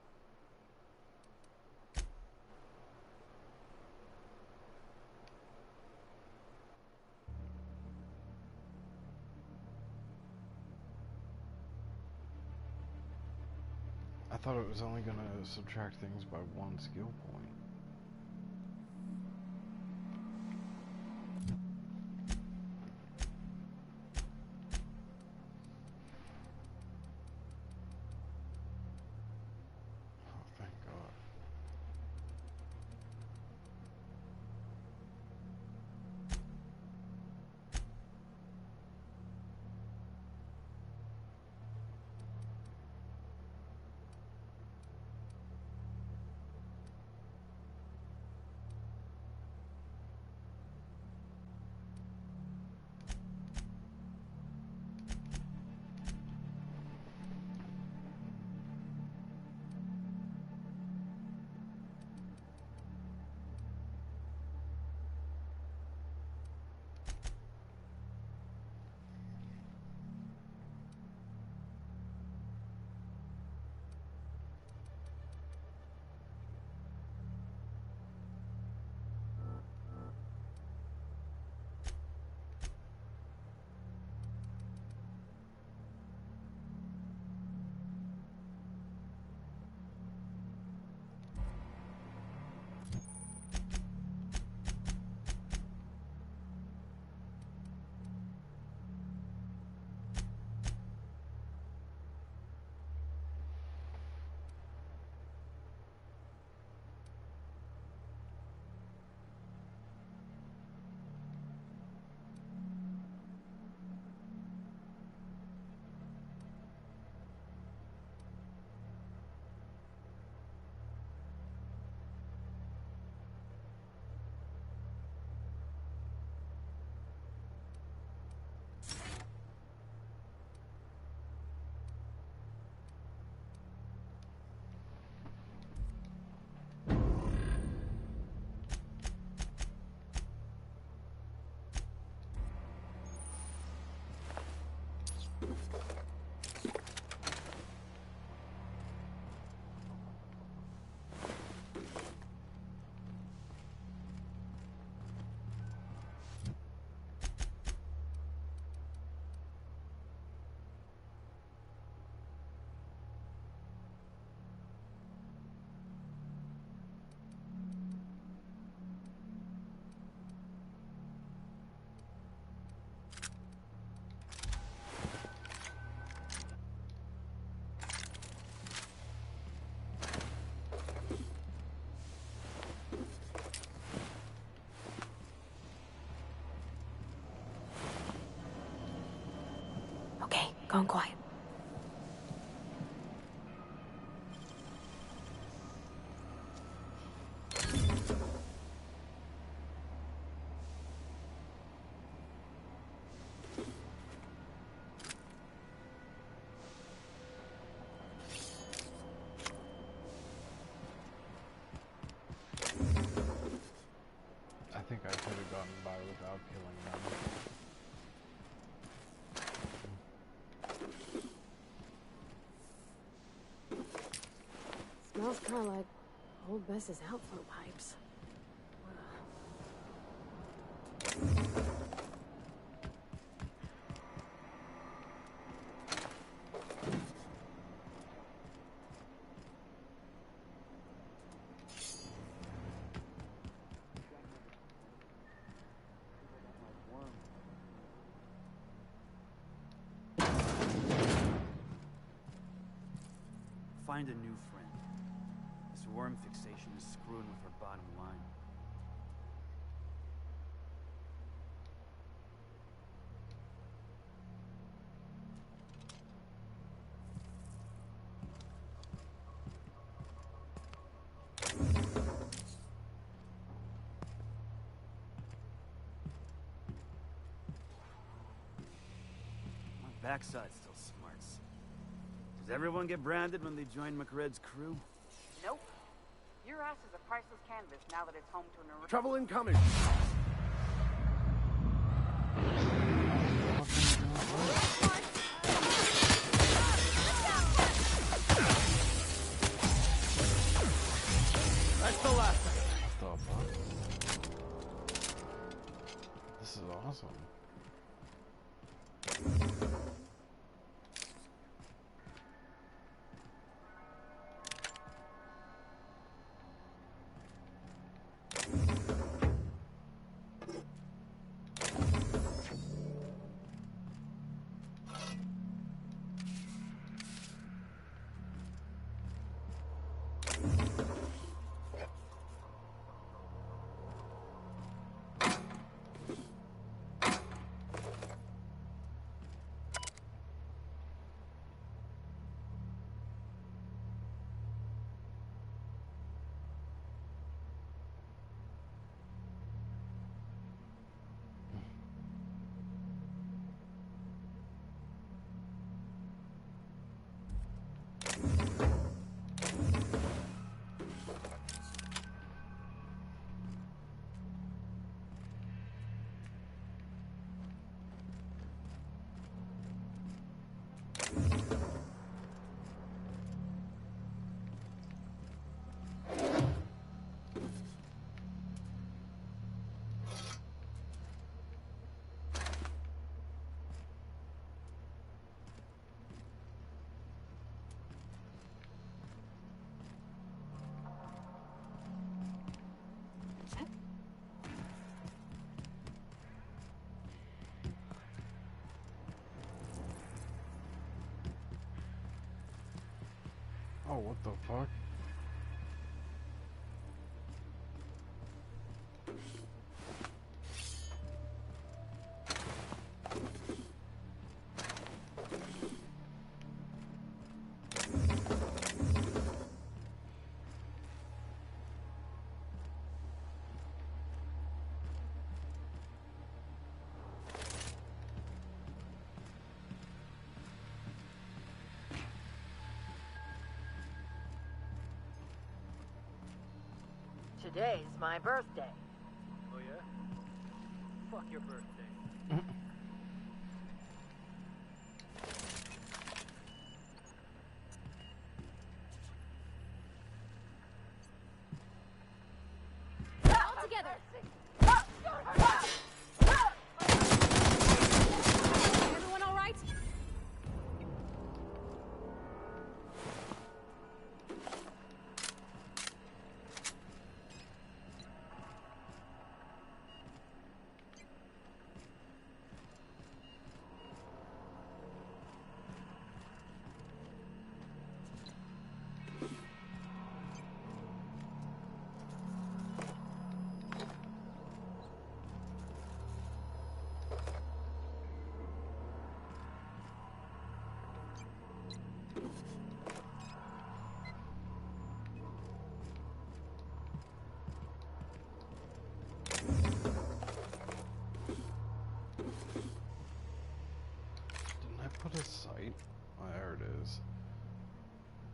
I thought it was only gonna subtract things by 1 skill point. Oh, thank God. Okay, going quiet. I think I could have gotten by without killing them. Smells kind of like old Bess's outflow pipes. Find a new friend. This worm fixation is screwing with our bottom line. backside still smarts. Does everyone get branded when they join McRed's crew? Nope. Your ass is a priceless canvas now that it's home to an... Trouble incoming! That's the last of it. What the fuck? This is awesome. Oh, what the fuck? Today's my birthday. Oh yeah? Fuck your birthday. All together. Everyone all right? Put a sight? Oh, there it is.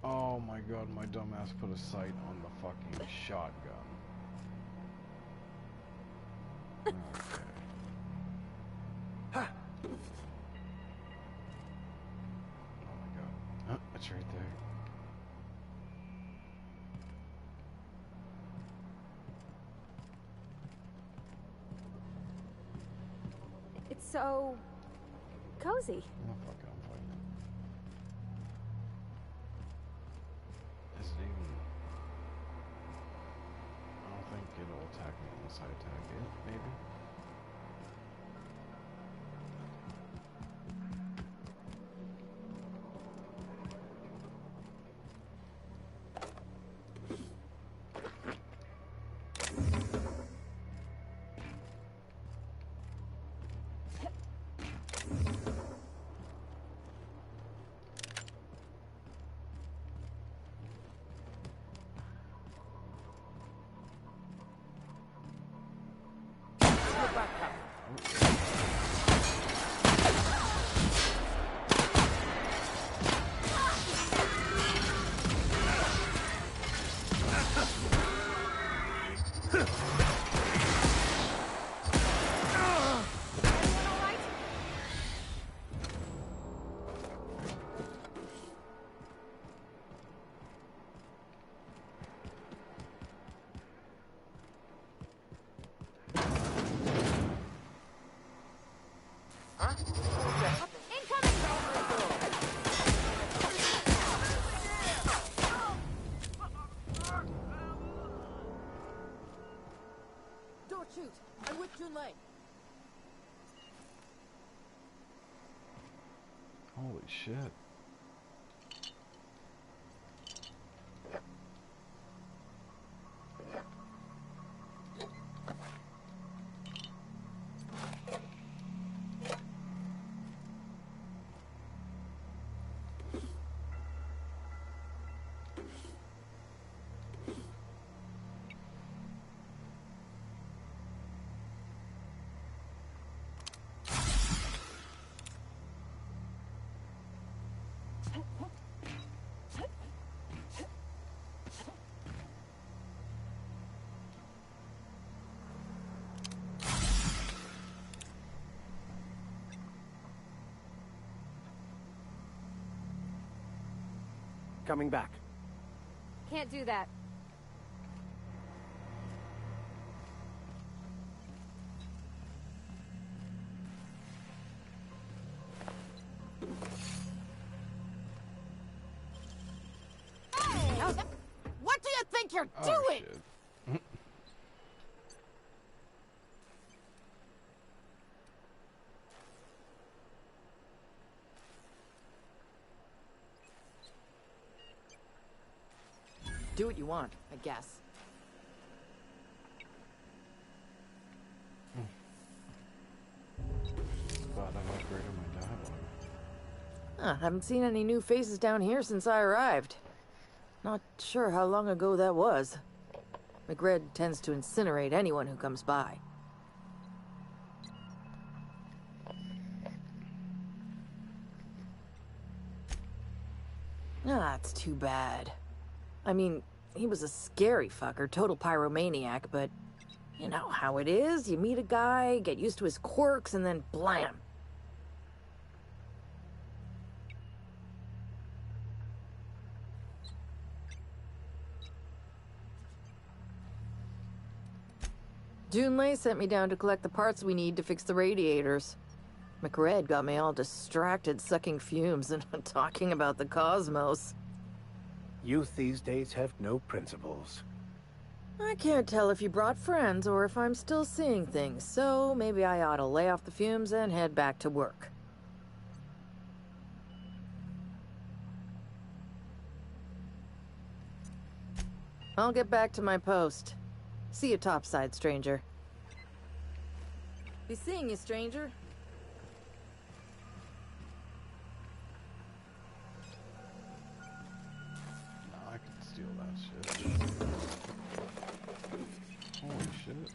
Oh my god, my dumbass put a sight on the fucking shotgun. Okay. Oh my god. It's right there. It's so cozy. Oh fuck it, I'm fighting it. Is it even... I don't think it'll attack me unless I attack it, maybe? Don't shoot! I'm with Junlei! Holy shit. Coming back. Can't do that. What do you think you're doing? Shit. Do what you want, I guess. Glad I've upgraded my dialogue. Haven't seen any new faces down here since I arrived. Not sure how long ago that was. McRed tends to incinerate anyone who comes by. It's too bad. I mean, he was a scary fucker, total pyromaniac, but you know how it is. You meet a guy, get used to his quirks, and then blam. Junlei sent me down to collect the parts we need to fix the radiators. McRed got me all distracted sucking fumes and talking about the cosmos. Youth these days have no principles. I can't tell if you brought friends or if I'm still seeing things, so maybe I ought to lay off the fumes and head back to work. I'll get back to my post. See you topside, stranger. Be seeing you, stranger. Nah, I can steal that shit. Holy shit.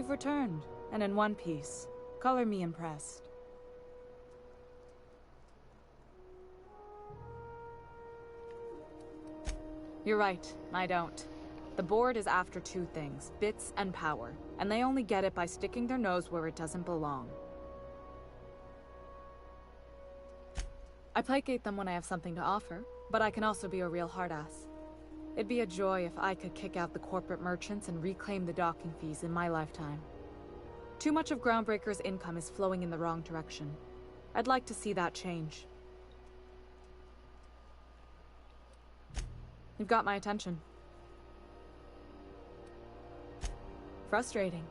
you've returned, and in one piece. Color me impressed. You're right, I don't. The board is after two things, bits and power, and they only get it by sticking their nose where it doesn't belong. I placate them when I have something to offer, but I can also be a real hard-ass. It'd be a joy if I could kick out the corporate merchants and reclaim the docking fees in my lifetime. Too much of Groundbreaker's income is flowing in the wrong direction. I'd like to see that change. You've got my attention. Frustrating.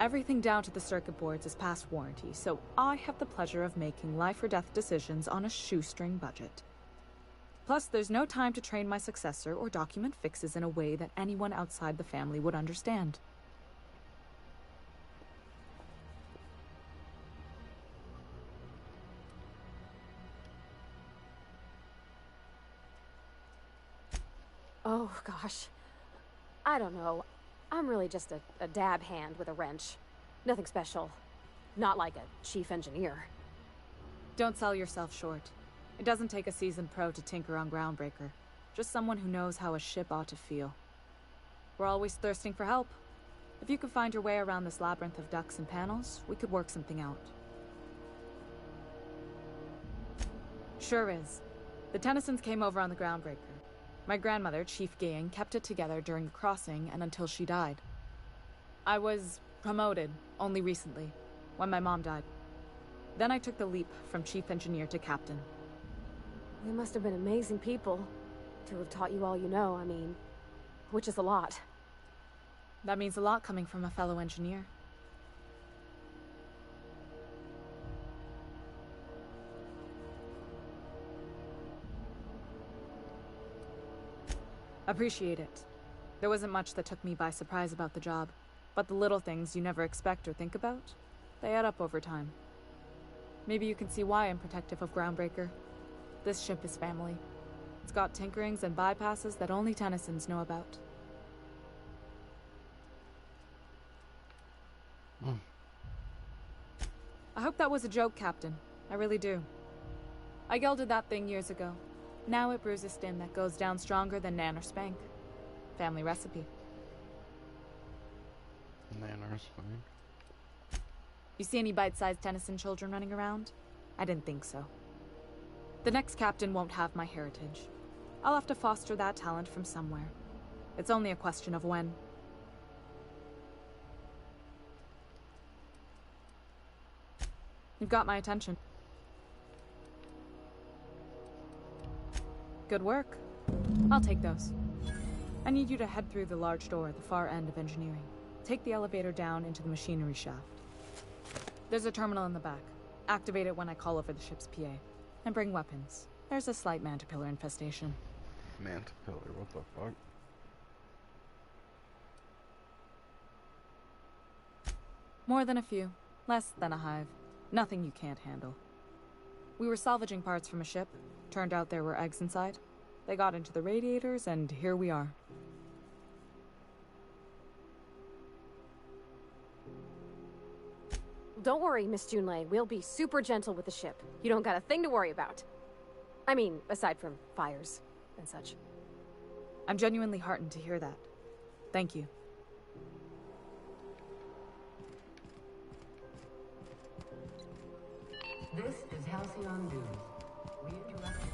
Everything down to the circuit boards is past warranty, so I have the pleasure of making life or death decisions on a shoestring budget. Plus, there's no time to train my successor or document fixes in a way that anyone outside the family would understand. Oh, gosh. I don't know. I'm really just a dab hand with a wrench. Nothing special. Not like a chief engineer. Don't sell yourself short. It doesn't take a seasoned pro to tinker on Groundbreaker. Just someone who knows how a ship ought to feel. We're always thirsting for help. If you could find your way around this labyrinth of ducts and panels, we could work something out. Sure is. The Tennysons came over on the Groundbreaker. My grandmother, Chief Gayan, kept it together during the crossing and until she died. I was promoted only recently, when my mom died. Then I took the leap from chief engineer to captain. They must have been amazing people to have taught you all you know, I mean, which is a lot. That means a lot coming from a fellow engineer. Appreciate it. There wasn't much that took me by surprise about the job, but the little things you never expect or think about, they add up over time. Maybe you can see why I'm protective of Groundbreaker. This ship is family. It's got tinkerings and bypasses that only Tennysons know about. I hope that was a joke, Captain. I really do. I gelded that thing years ago. Now it brews a stem that goes down stronger than Nan or Spank. Family recipe. Nan or Spank? You see any bite-sized Tennyson children running around? I didn't think so. The next captain won't have my heritage. I'll have to foster that talent from somewhere. It's only a question of when. You've got my attention. Good work. I'll take those. I need you to head through the large door at the far end of engineering. Take the elevator down into the machinery shaft. There's a terminal in the back. Activate it when I call over the ship's PA. And bring weapons. There's a slight mantipillar infestation. Mantipillar, what the fuck? More than a few. Less than a hive. Nothing you can't handle. We were salvaging parts from a ship. Turned out there were eggs inside. They got into the radiators, and here we are. Don't worry, Miss Junlei. We'll be super gentle with the ship. You don't got a thing to worry about. I mean, aside from fires and such. I'm genuinely heartened to hear that. Thank you. This is Halcyon News. We interrupt you.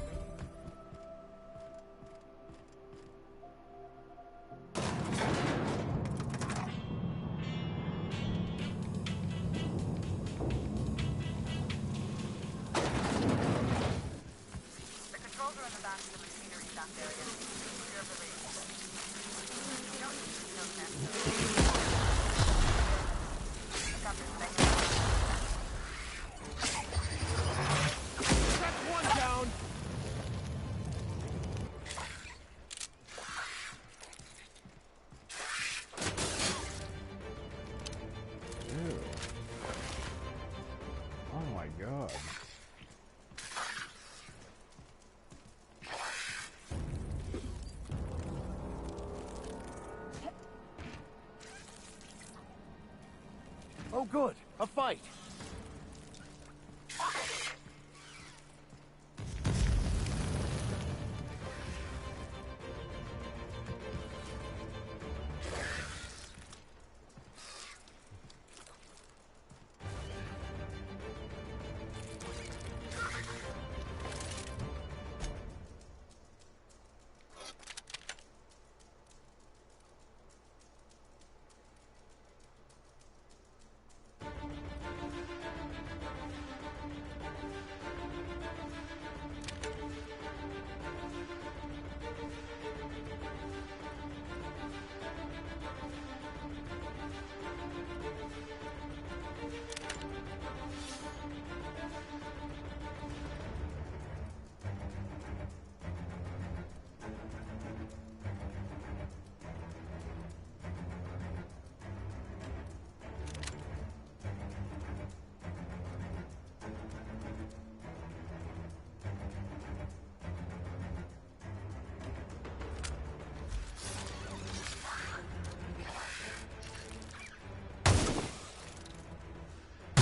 The controls are in the back of the machinery shaft area. Clear of the radiators. You don't need to know that. Got this thing. That's one down! Ew. Oh my god. Good. A fight.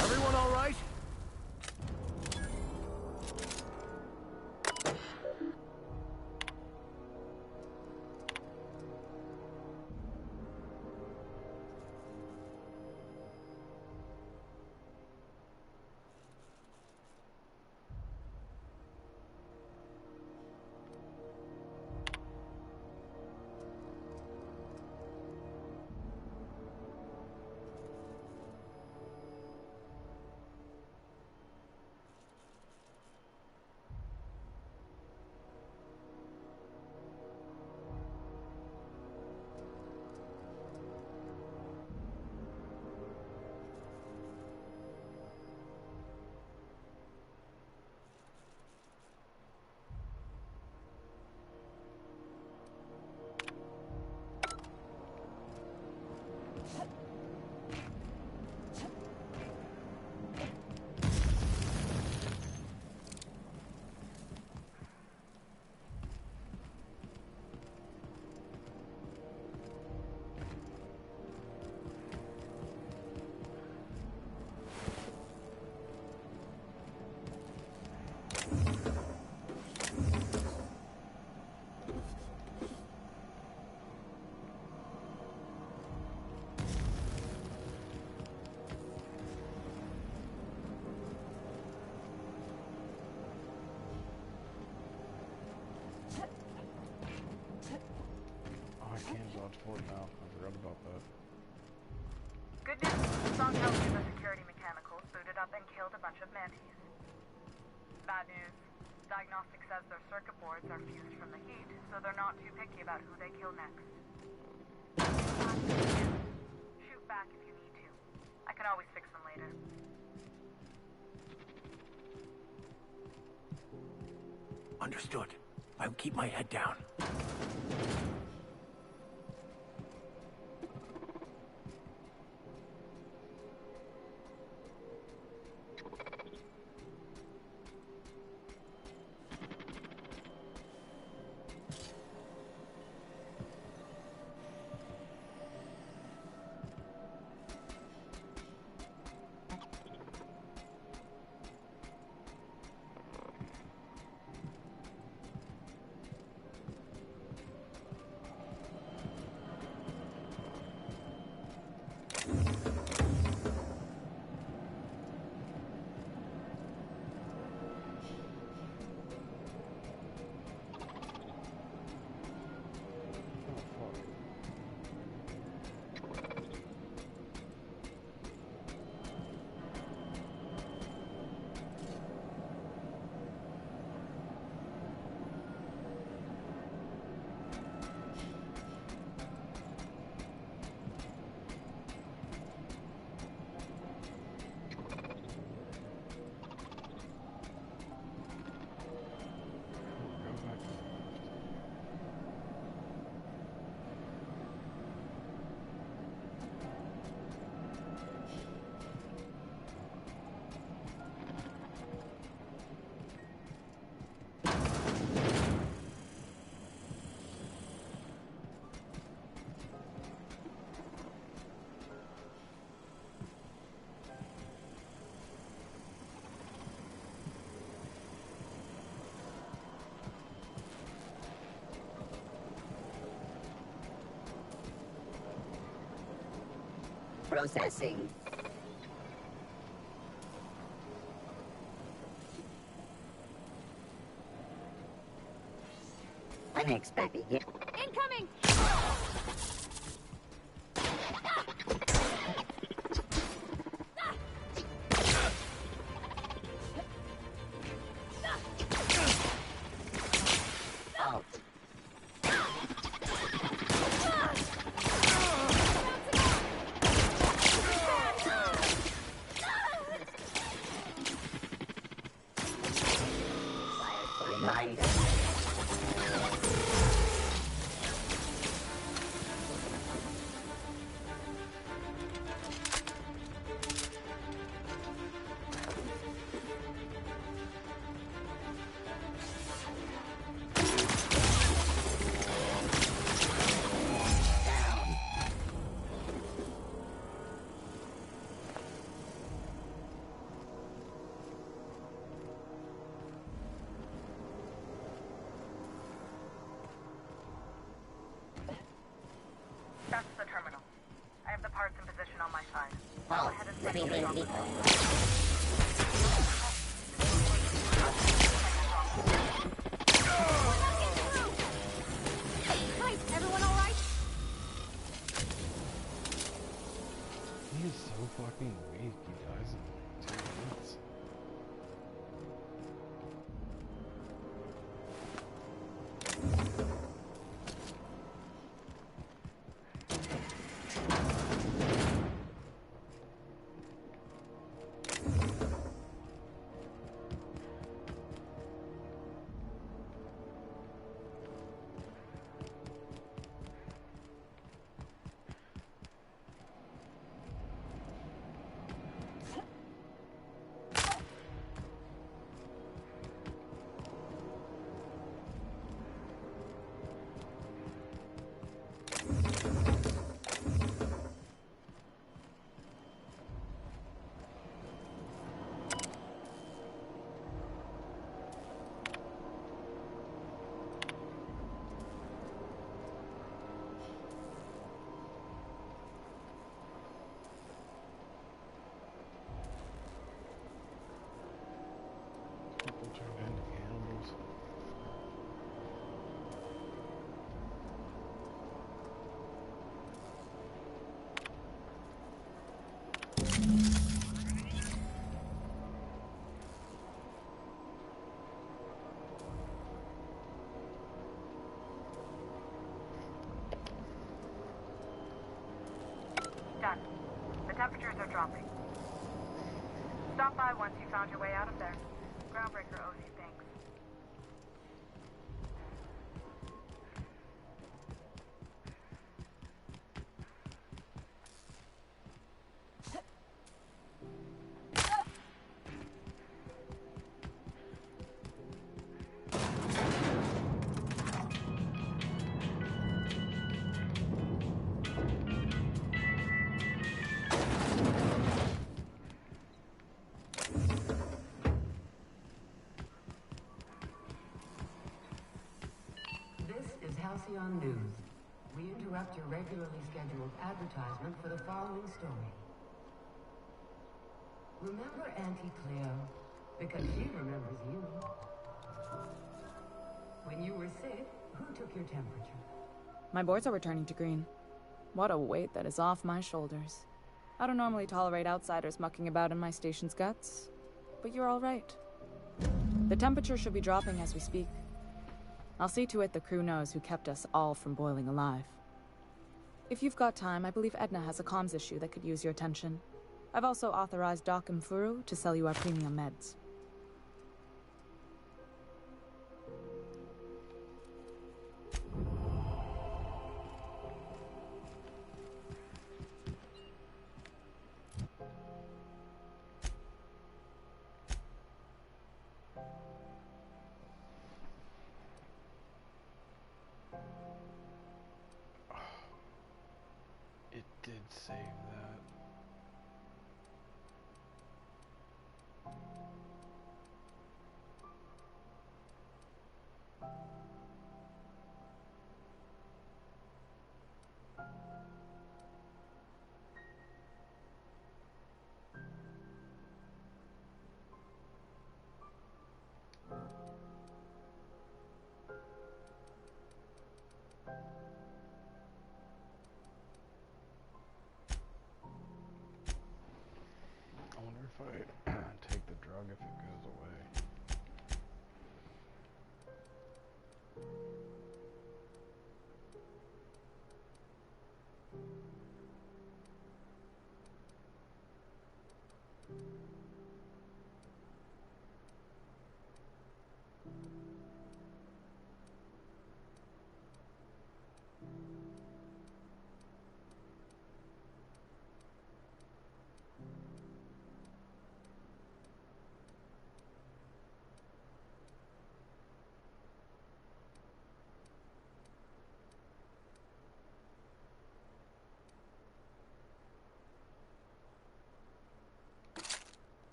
Everyone all right? Forward now. I forgot about that. Good news. Song House is a security mechanical booted up and killed a bunch of mantis. Bad news. Diagnostic says their circuit boards are fused from the heat, so they're not too picky about who they kill next. Shoot back if you need to. I can always fix them later. Understood. I'll keep my head down. Processing. Unexpected hit. Incoming! Oh. Reminder. That's the terminal. I have the parts in position on my side. Go Oh, ahead and let me send leave. Nice, everyone alright? He is so fucking weak, he dies in 2 minutes. People turn into cannibals. Done. The temperatures are dropping. Stop by once you found your way out of there. Groundbreaker owes you thanks. This is Halcyon News. We interrupt your regularly scheduled advertisement for the following story. Remember Auntie Cleo? Because she remembers you. When you were sick, who took your temperature? My boards are returning to green. What a weight that is off my shoulders. I don't normally tolerate outsiders mucking about in my station's guts, but you're all right. The temperature should be dropping as we speak. I'll see to it the crew knows who kept us all from boiling alive. If you've got time, I believe Edna has a comms issue that could use your attention. I've also authorized Doc and Furu to sell you our premium meds. It did save that.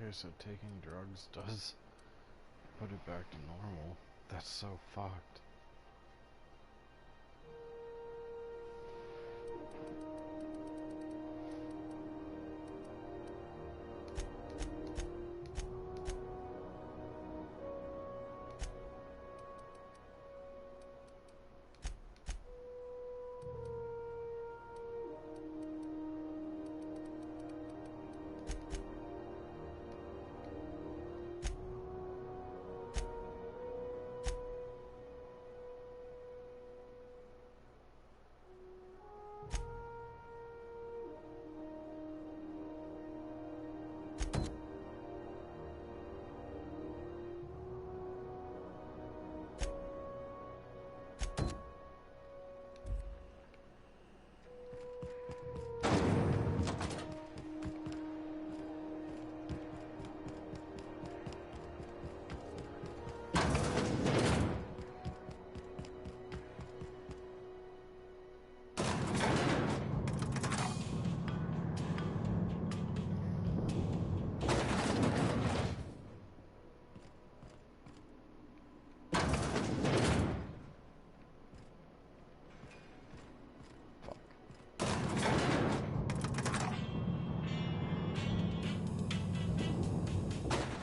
I said, taking drugs does put it back to normal. That's so fucked.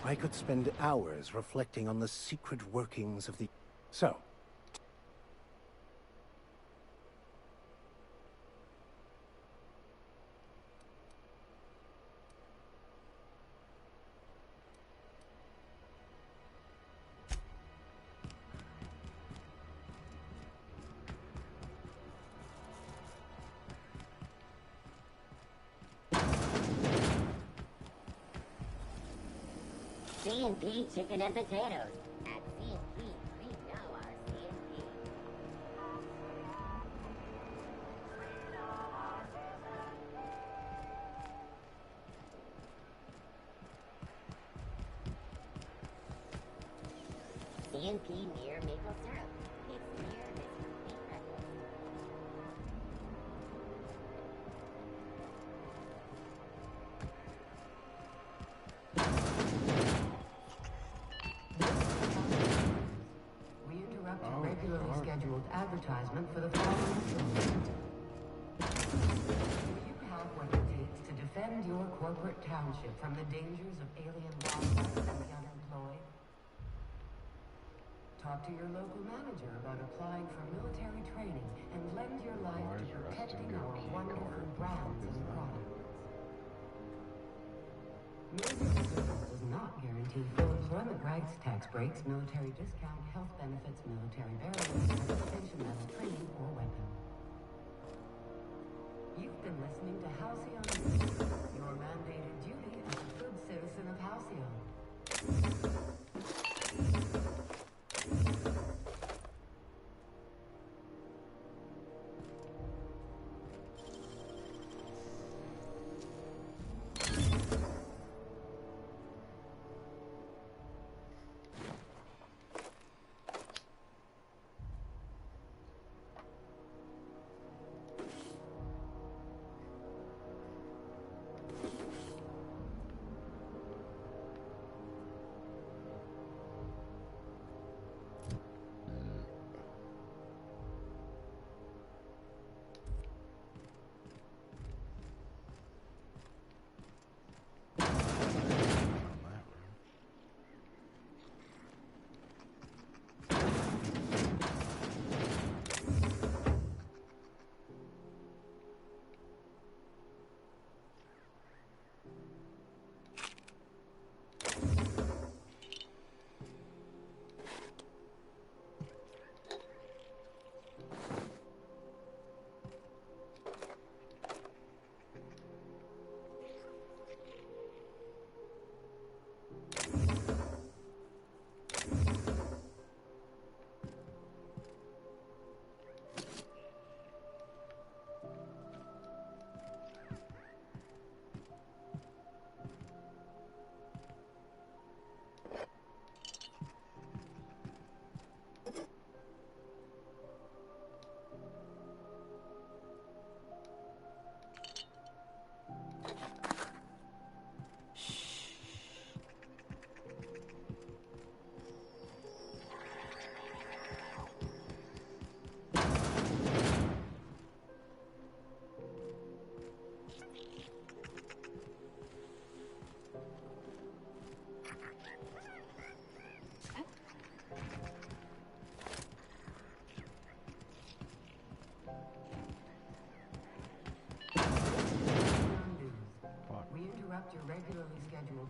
I could spend hours reflecting on the secret workings of the... So, C&P chicken and potatoes. At C&P, we know our C&P. C&P near maple syrup. It's near Mr. Pink Freckles. Regularly scheduled advertisement for the following tournament. Do you have what it takes to defend your corporate township from the dangers of alien wildlife and the unemployed? Talk to your local manager about applying for military training and lend your life to protecting our wonderful brands and products. Military service does not guarantee full employment rights, tax breaks, military discount, health benefits, military burials, transportation, medical training, or weapon. You've been listening to Halcyon News, your mandated duty as a good citizen of Halcyon.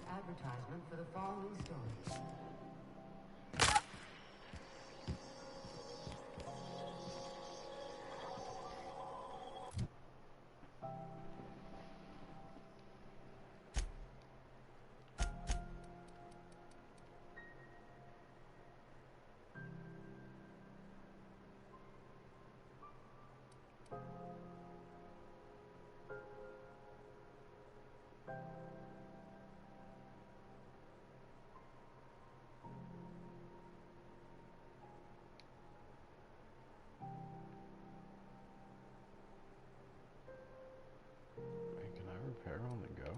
advertisement for the following story. Wait, can I repair on the go?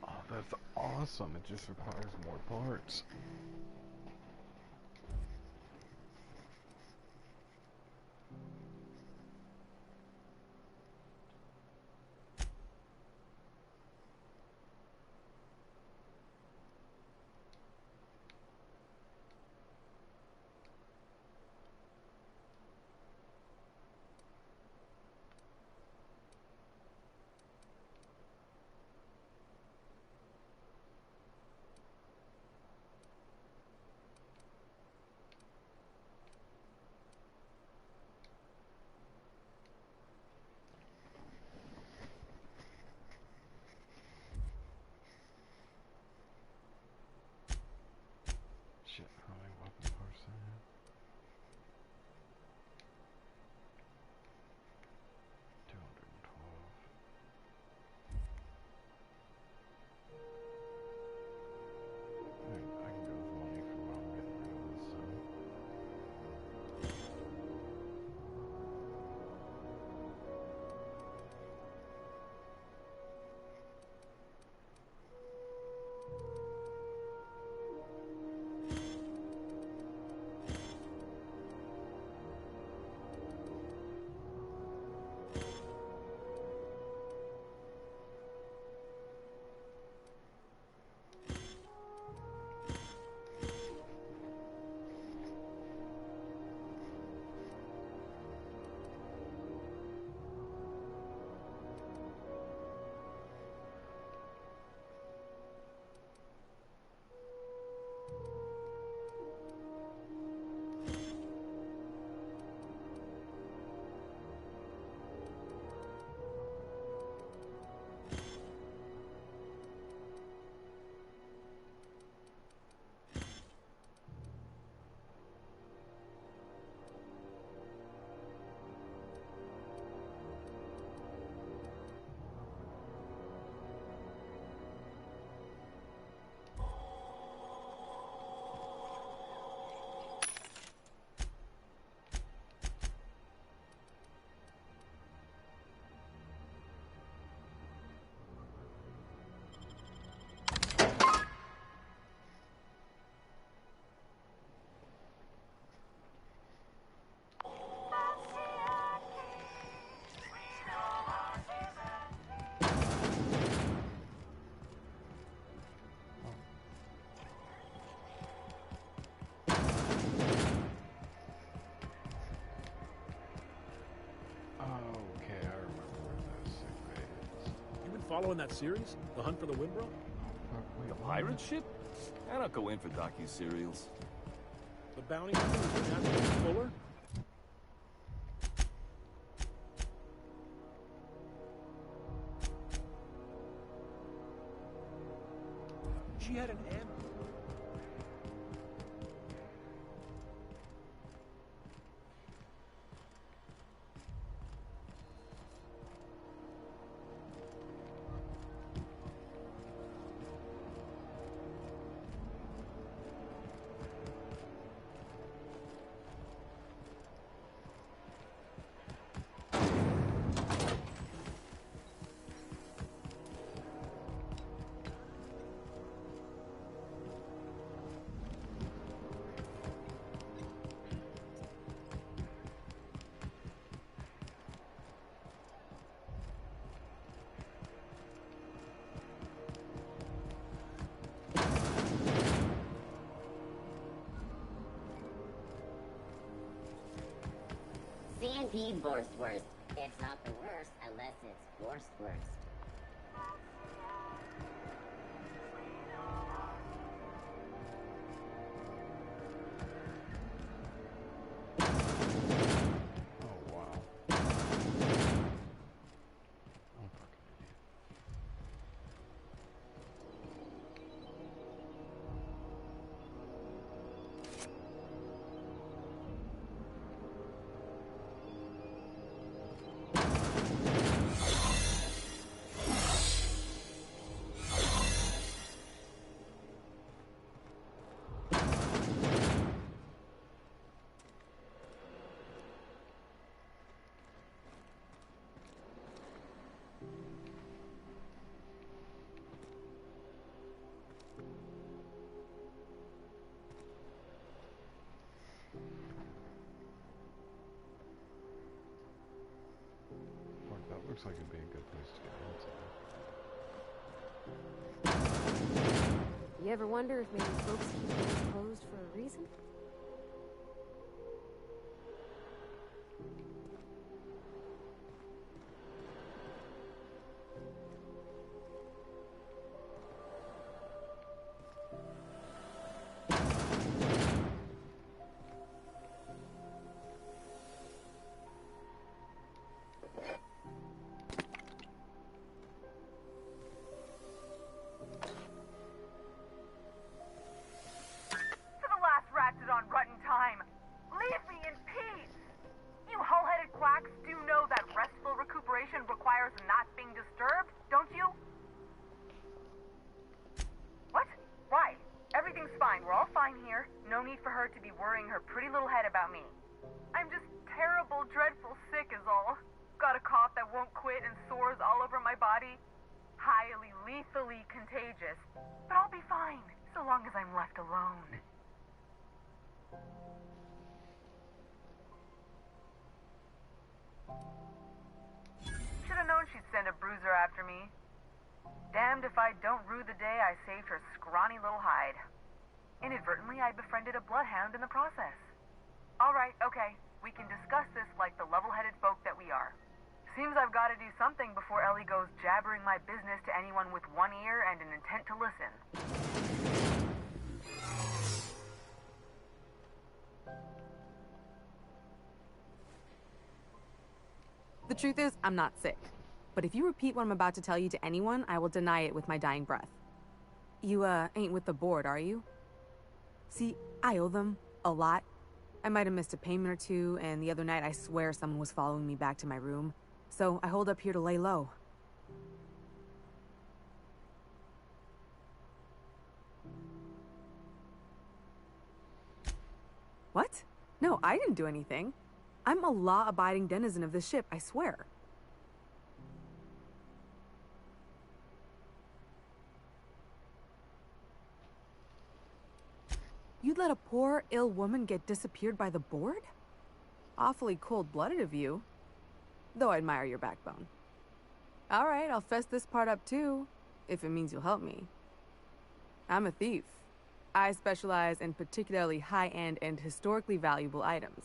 Oh, that's awesome. It just requires more parts. Shit, how many weapon parts do I have? 212. I can go with money for what I'm getting rid of this time. Following that series? The Hunt for the Windbro? The pirate ship? I don't go in for docu-serials. The bounty hunter is Natalie Fuller? She had an M. P Borstwurst. It's not the worst unless it's Borstwurst. Looks like it'd be a good place to get into. You ever wonder if maybe folks keep doors closed for a reason? Should've known she'd send a bruiser after me. Damned if I don't rue the day I saved her scrawny little hide. Inadvertently, I befriended a bloodhound in the process. Alright, okay. We can discuss this like the level-headed folk that we are. Seems I've got to do something before Ellie goes jabbering my business to anyone with one ear and an intent to listen. The truth is, I'm not sick. But if you repeat what I'm about to tell you to anyone, I will deny it with my dying breath. You, ain't with the board, are you? See, I owe them a lot. I might have missed a payment or two, and the other night I swear someone was following me back to my room. So I hold up here to lay low. What? No, I didn't do anything. I'm a law-abiding denizen of this ship, I swear. You'd let a poor, ill woman get disappeared by the board? Awfully cold-blooded of you. Though I admire your backbone. All right, I'll fess this part up too, if it means you'll help me. I'm a thief. I specialize in particularly high-end and historically valuable items.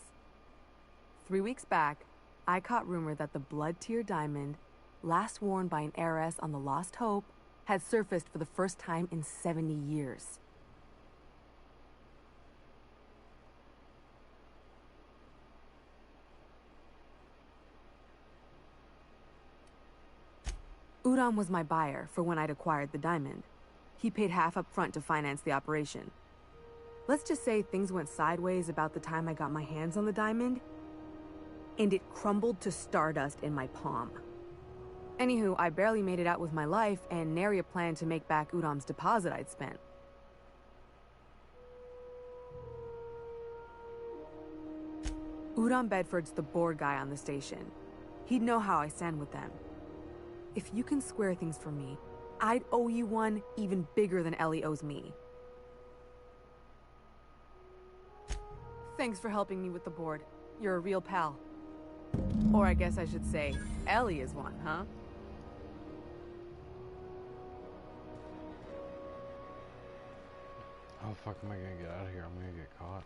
3 weeks back, I caught rumor that the blood-tier diamond, last worn by an heiress on the Lost Hope, had surfaced for the first time in 70 years. Udom was my buyer for when I'd acquired the diamond. He paid half up front to finance the operation. Let's just say things went sideways about the time I got my hands on the diamond, and it crumbled to stardust in my palm. Anywho, I barely made it out with my life, and nary a plan to make back Udom's deposit I'd spent. Udom Bedford's the board guy on the station. He'd know how I stand with them. If you can square things for me, I'd owe you one even bigger than Ellie owes me. Thanks for helping me with the board. You're a real pal. Or I guess I should say, Ellie is one, huh? How the fuck am I gonna get out of here? I'm gonna get caught.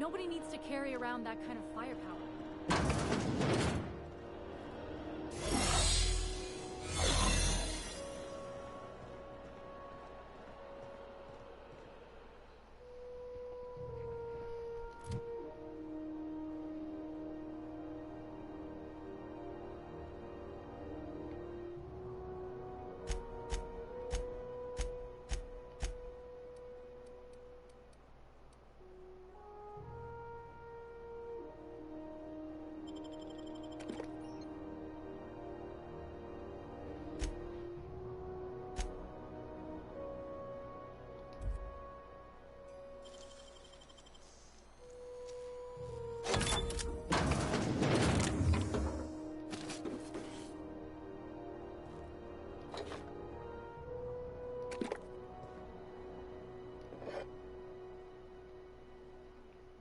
Nobody needs to carry around that kind of firepower.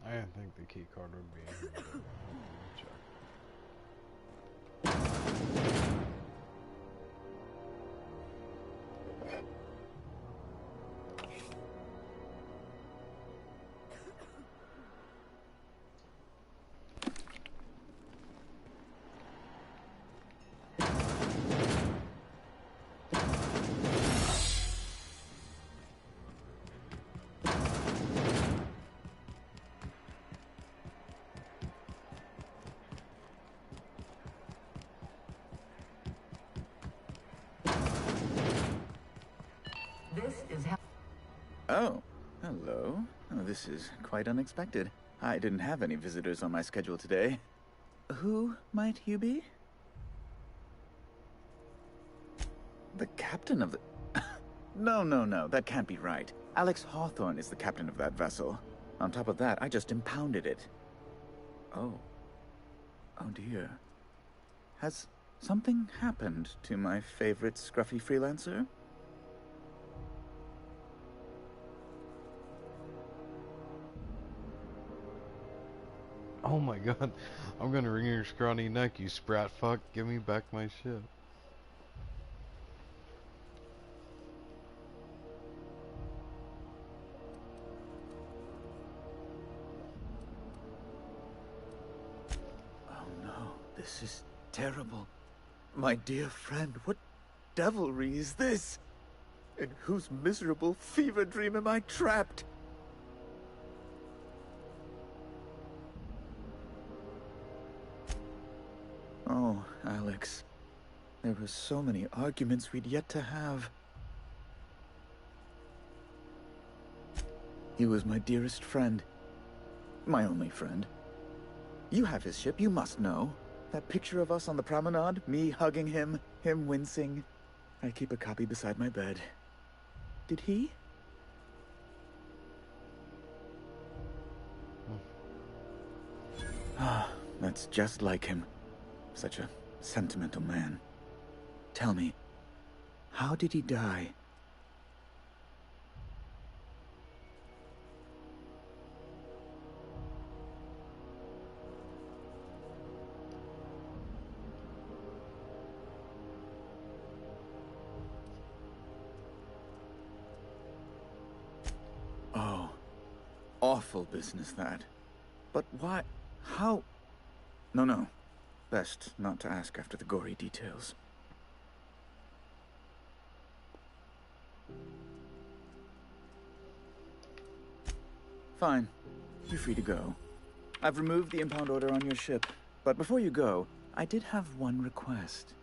I didn't think the key card would be in here, but let me check. This is how. Oh, hello. Oh, this is quite unexpected. I didn't have any visitors on my schedule today. Who might you be? The captain of the... No, that can't be right. Alex Hawthorne is the captain of that vessel. On top of that, I just impounded it. Oh. Oh dear. Has something happened to my favorite scruffy freelancer? Oh my god, I'm gonna wring your scrawny neck, you sprat fuck. Give me back my ship. Oh no, this is terrible. My dear friend, what devilry is this? In whose miserable fever dream am I trapped? Oh, Alex. There were so many arguments we'd yet to have. He was my dearest friend. My only friend. You have his ship, you must know. That picture of us on the promenade, me hugging him, him wincing. I keep a copy beside my bed. Did he? Ah, that's just like him. Such a sentimental man. Tell me, how did he die? Oh, awful business that. But why? How? No. Best not to ask after the gory details. Fine. You're free to go. I've removed the impound order on your ship. But before you go, I did have one request.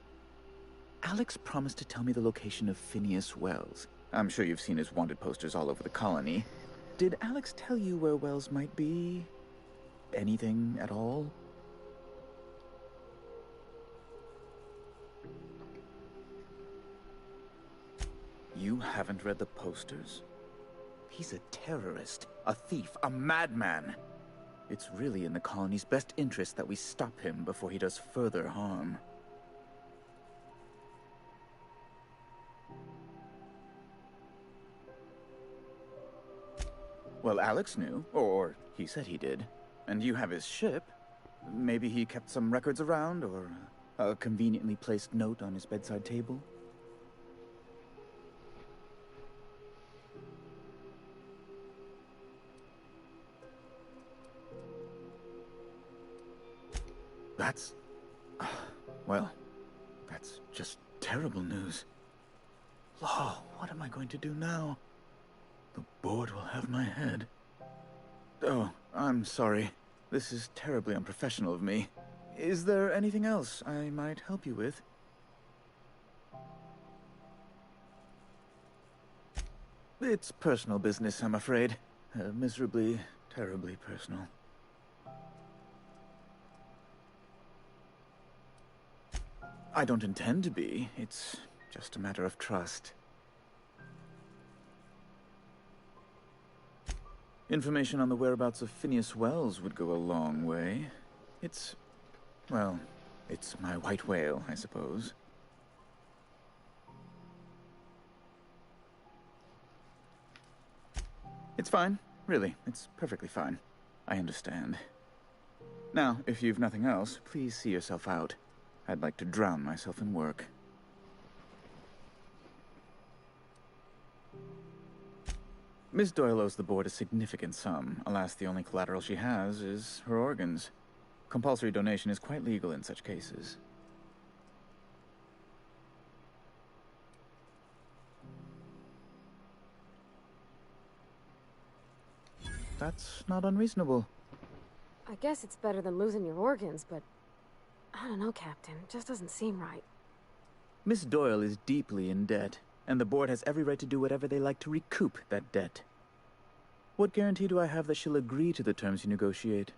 Alex promised to tell me the location of Phineas Wells. I'm sure you've seen his wanted posters all over the colony. Did Alex tell you where Wells might be? Anything at all? You haven't read the posters? He's a terrorist, a thief, a madman. It's really in the colony's best interest that we stop him before he does further harm. Well, Alex knew, or he said he did. And you have his ship. Maybe he kept some records around, or a conveniently placed note on his bedside table. That's... well, that's just terrible news. Law, what am I going to do now? The board will have my head. Oh, I'm sorry. This is terribly unprofessional of me. Is there anything else I might help you with? It's personal business, I'm afraid. Miserably, terribly personal. I don't intend to be. It's just a matter of trust. Information on the whereabouts of Phineas Wells would go a long way. It's... well, it's my white whale, I suppose. It's fine. Really, it's perfectly fine. I understand. Now, if you've nothing else, please see yourself out. I'd like to drown myself in work. Miss Doyle owes the board a significant sum. Alas, the only collateral she has is her organs. Compulsory donation is quite legal in such cases. That's not unreasonable. I guess it's better than losing your organs, but I don't know, Captain. It just doesn't seem right. Miss Doyle is deeply in debt, and the board has every right to do whatever they like to recoup that debt. What guarantee do I have that she'll agree to the terms you negotiate?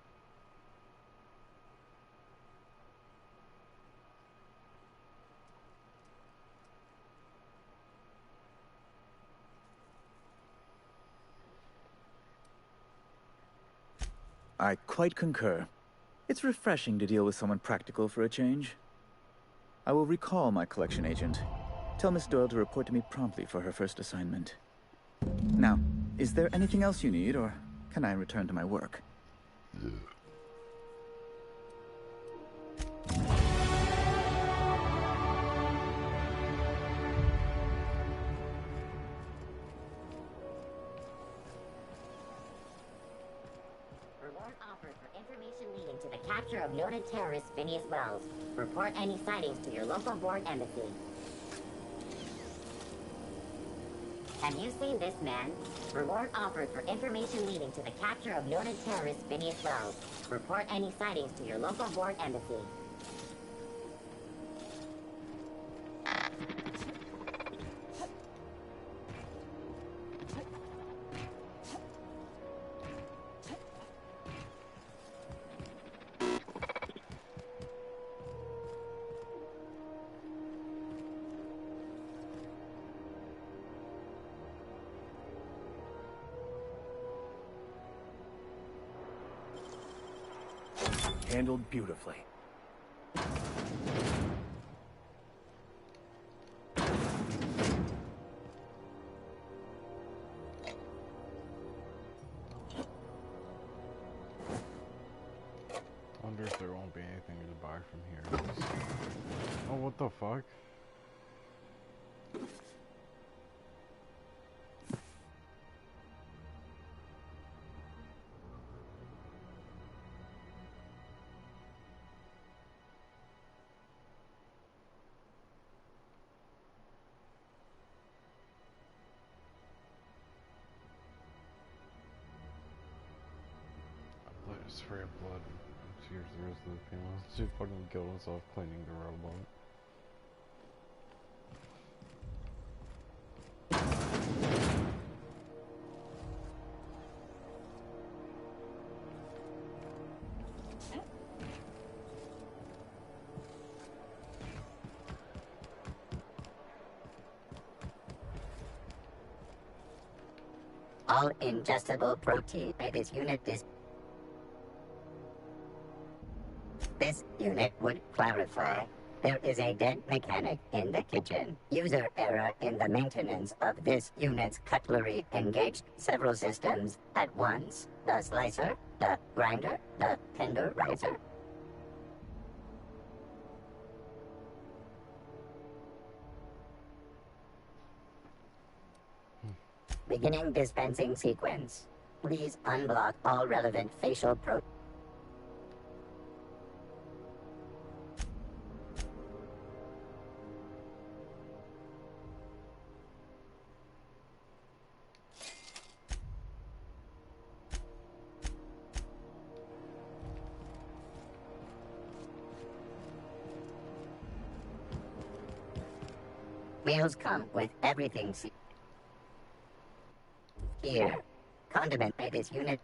I quite concur. It's refreshing to deal with someone practical for a change. I will recall my collection agent. Tell Miss Doyle to report to me promptly for her first assignment. Now, is there anything else you need, or can I return to my work? Reward offered for information leading to the capture of noted terrorist Phineas Wells. Report any sightings to your local board embassy. Have you seen this man? Reward offered for information leading to the capture of noted terrorist Phineas Wells. Report any sightings to your local board embassy. Handled beautifully. Wonder if there won't be anything to buy from here. Oh, what the fuck? Spray of blood. Cheers the rest of the penal. She fucking killed herself cleaning the robot. All ingestible protein at this unit is... This unit would clarify. There is a dead mechanic in the kitchen. User error in the maintenance of this unit's cutlery engaged several systems at once. The slicer, the grinder, the tenderizer. Beginning dispensing sequence. Please unblock all relevant facial Meals come with everything. Here, Condiment made his unit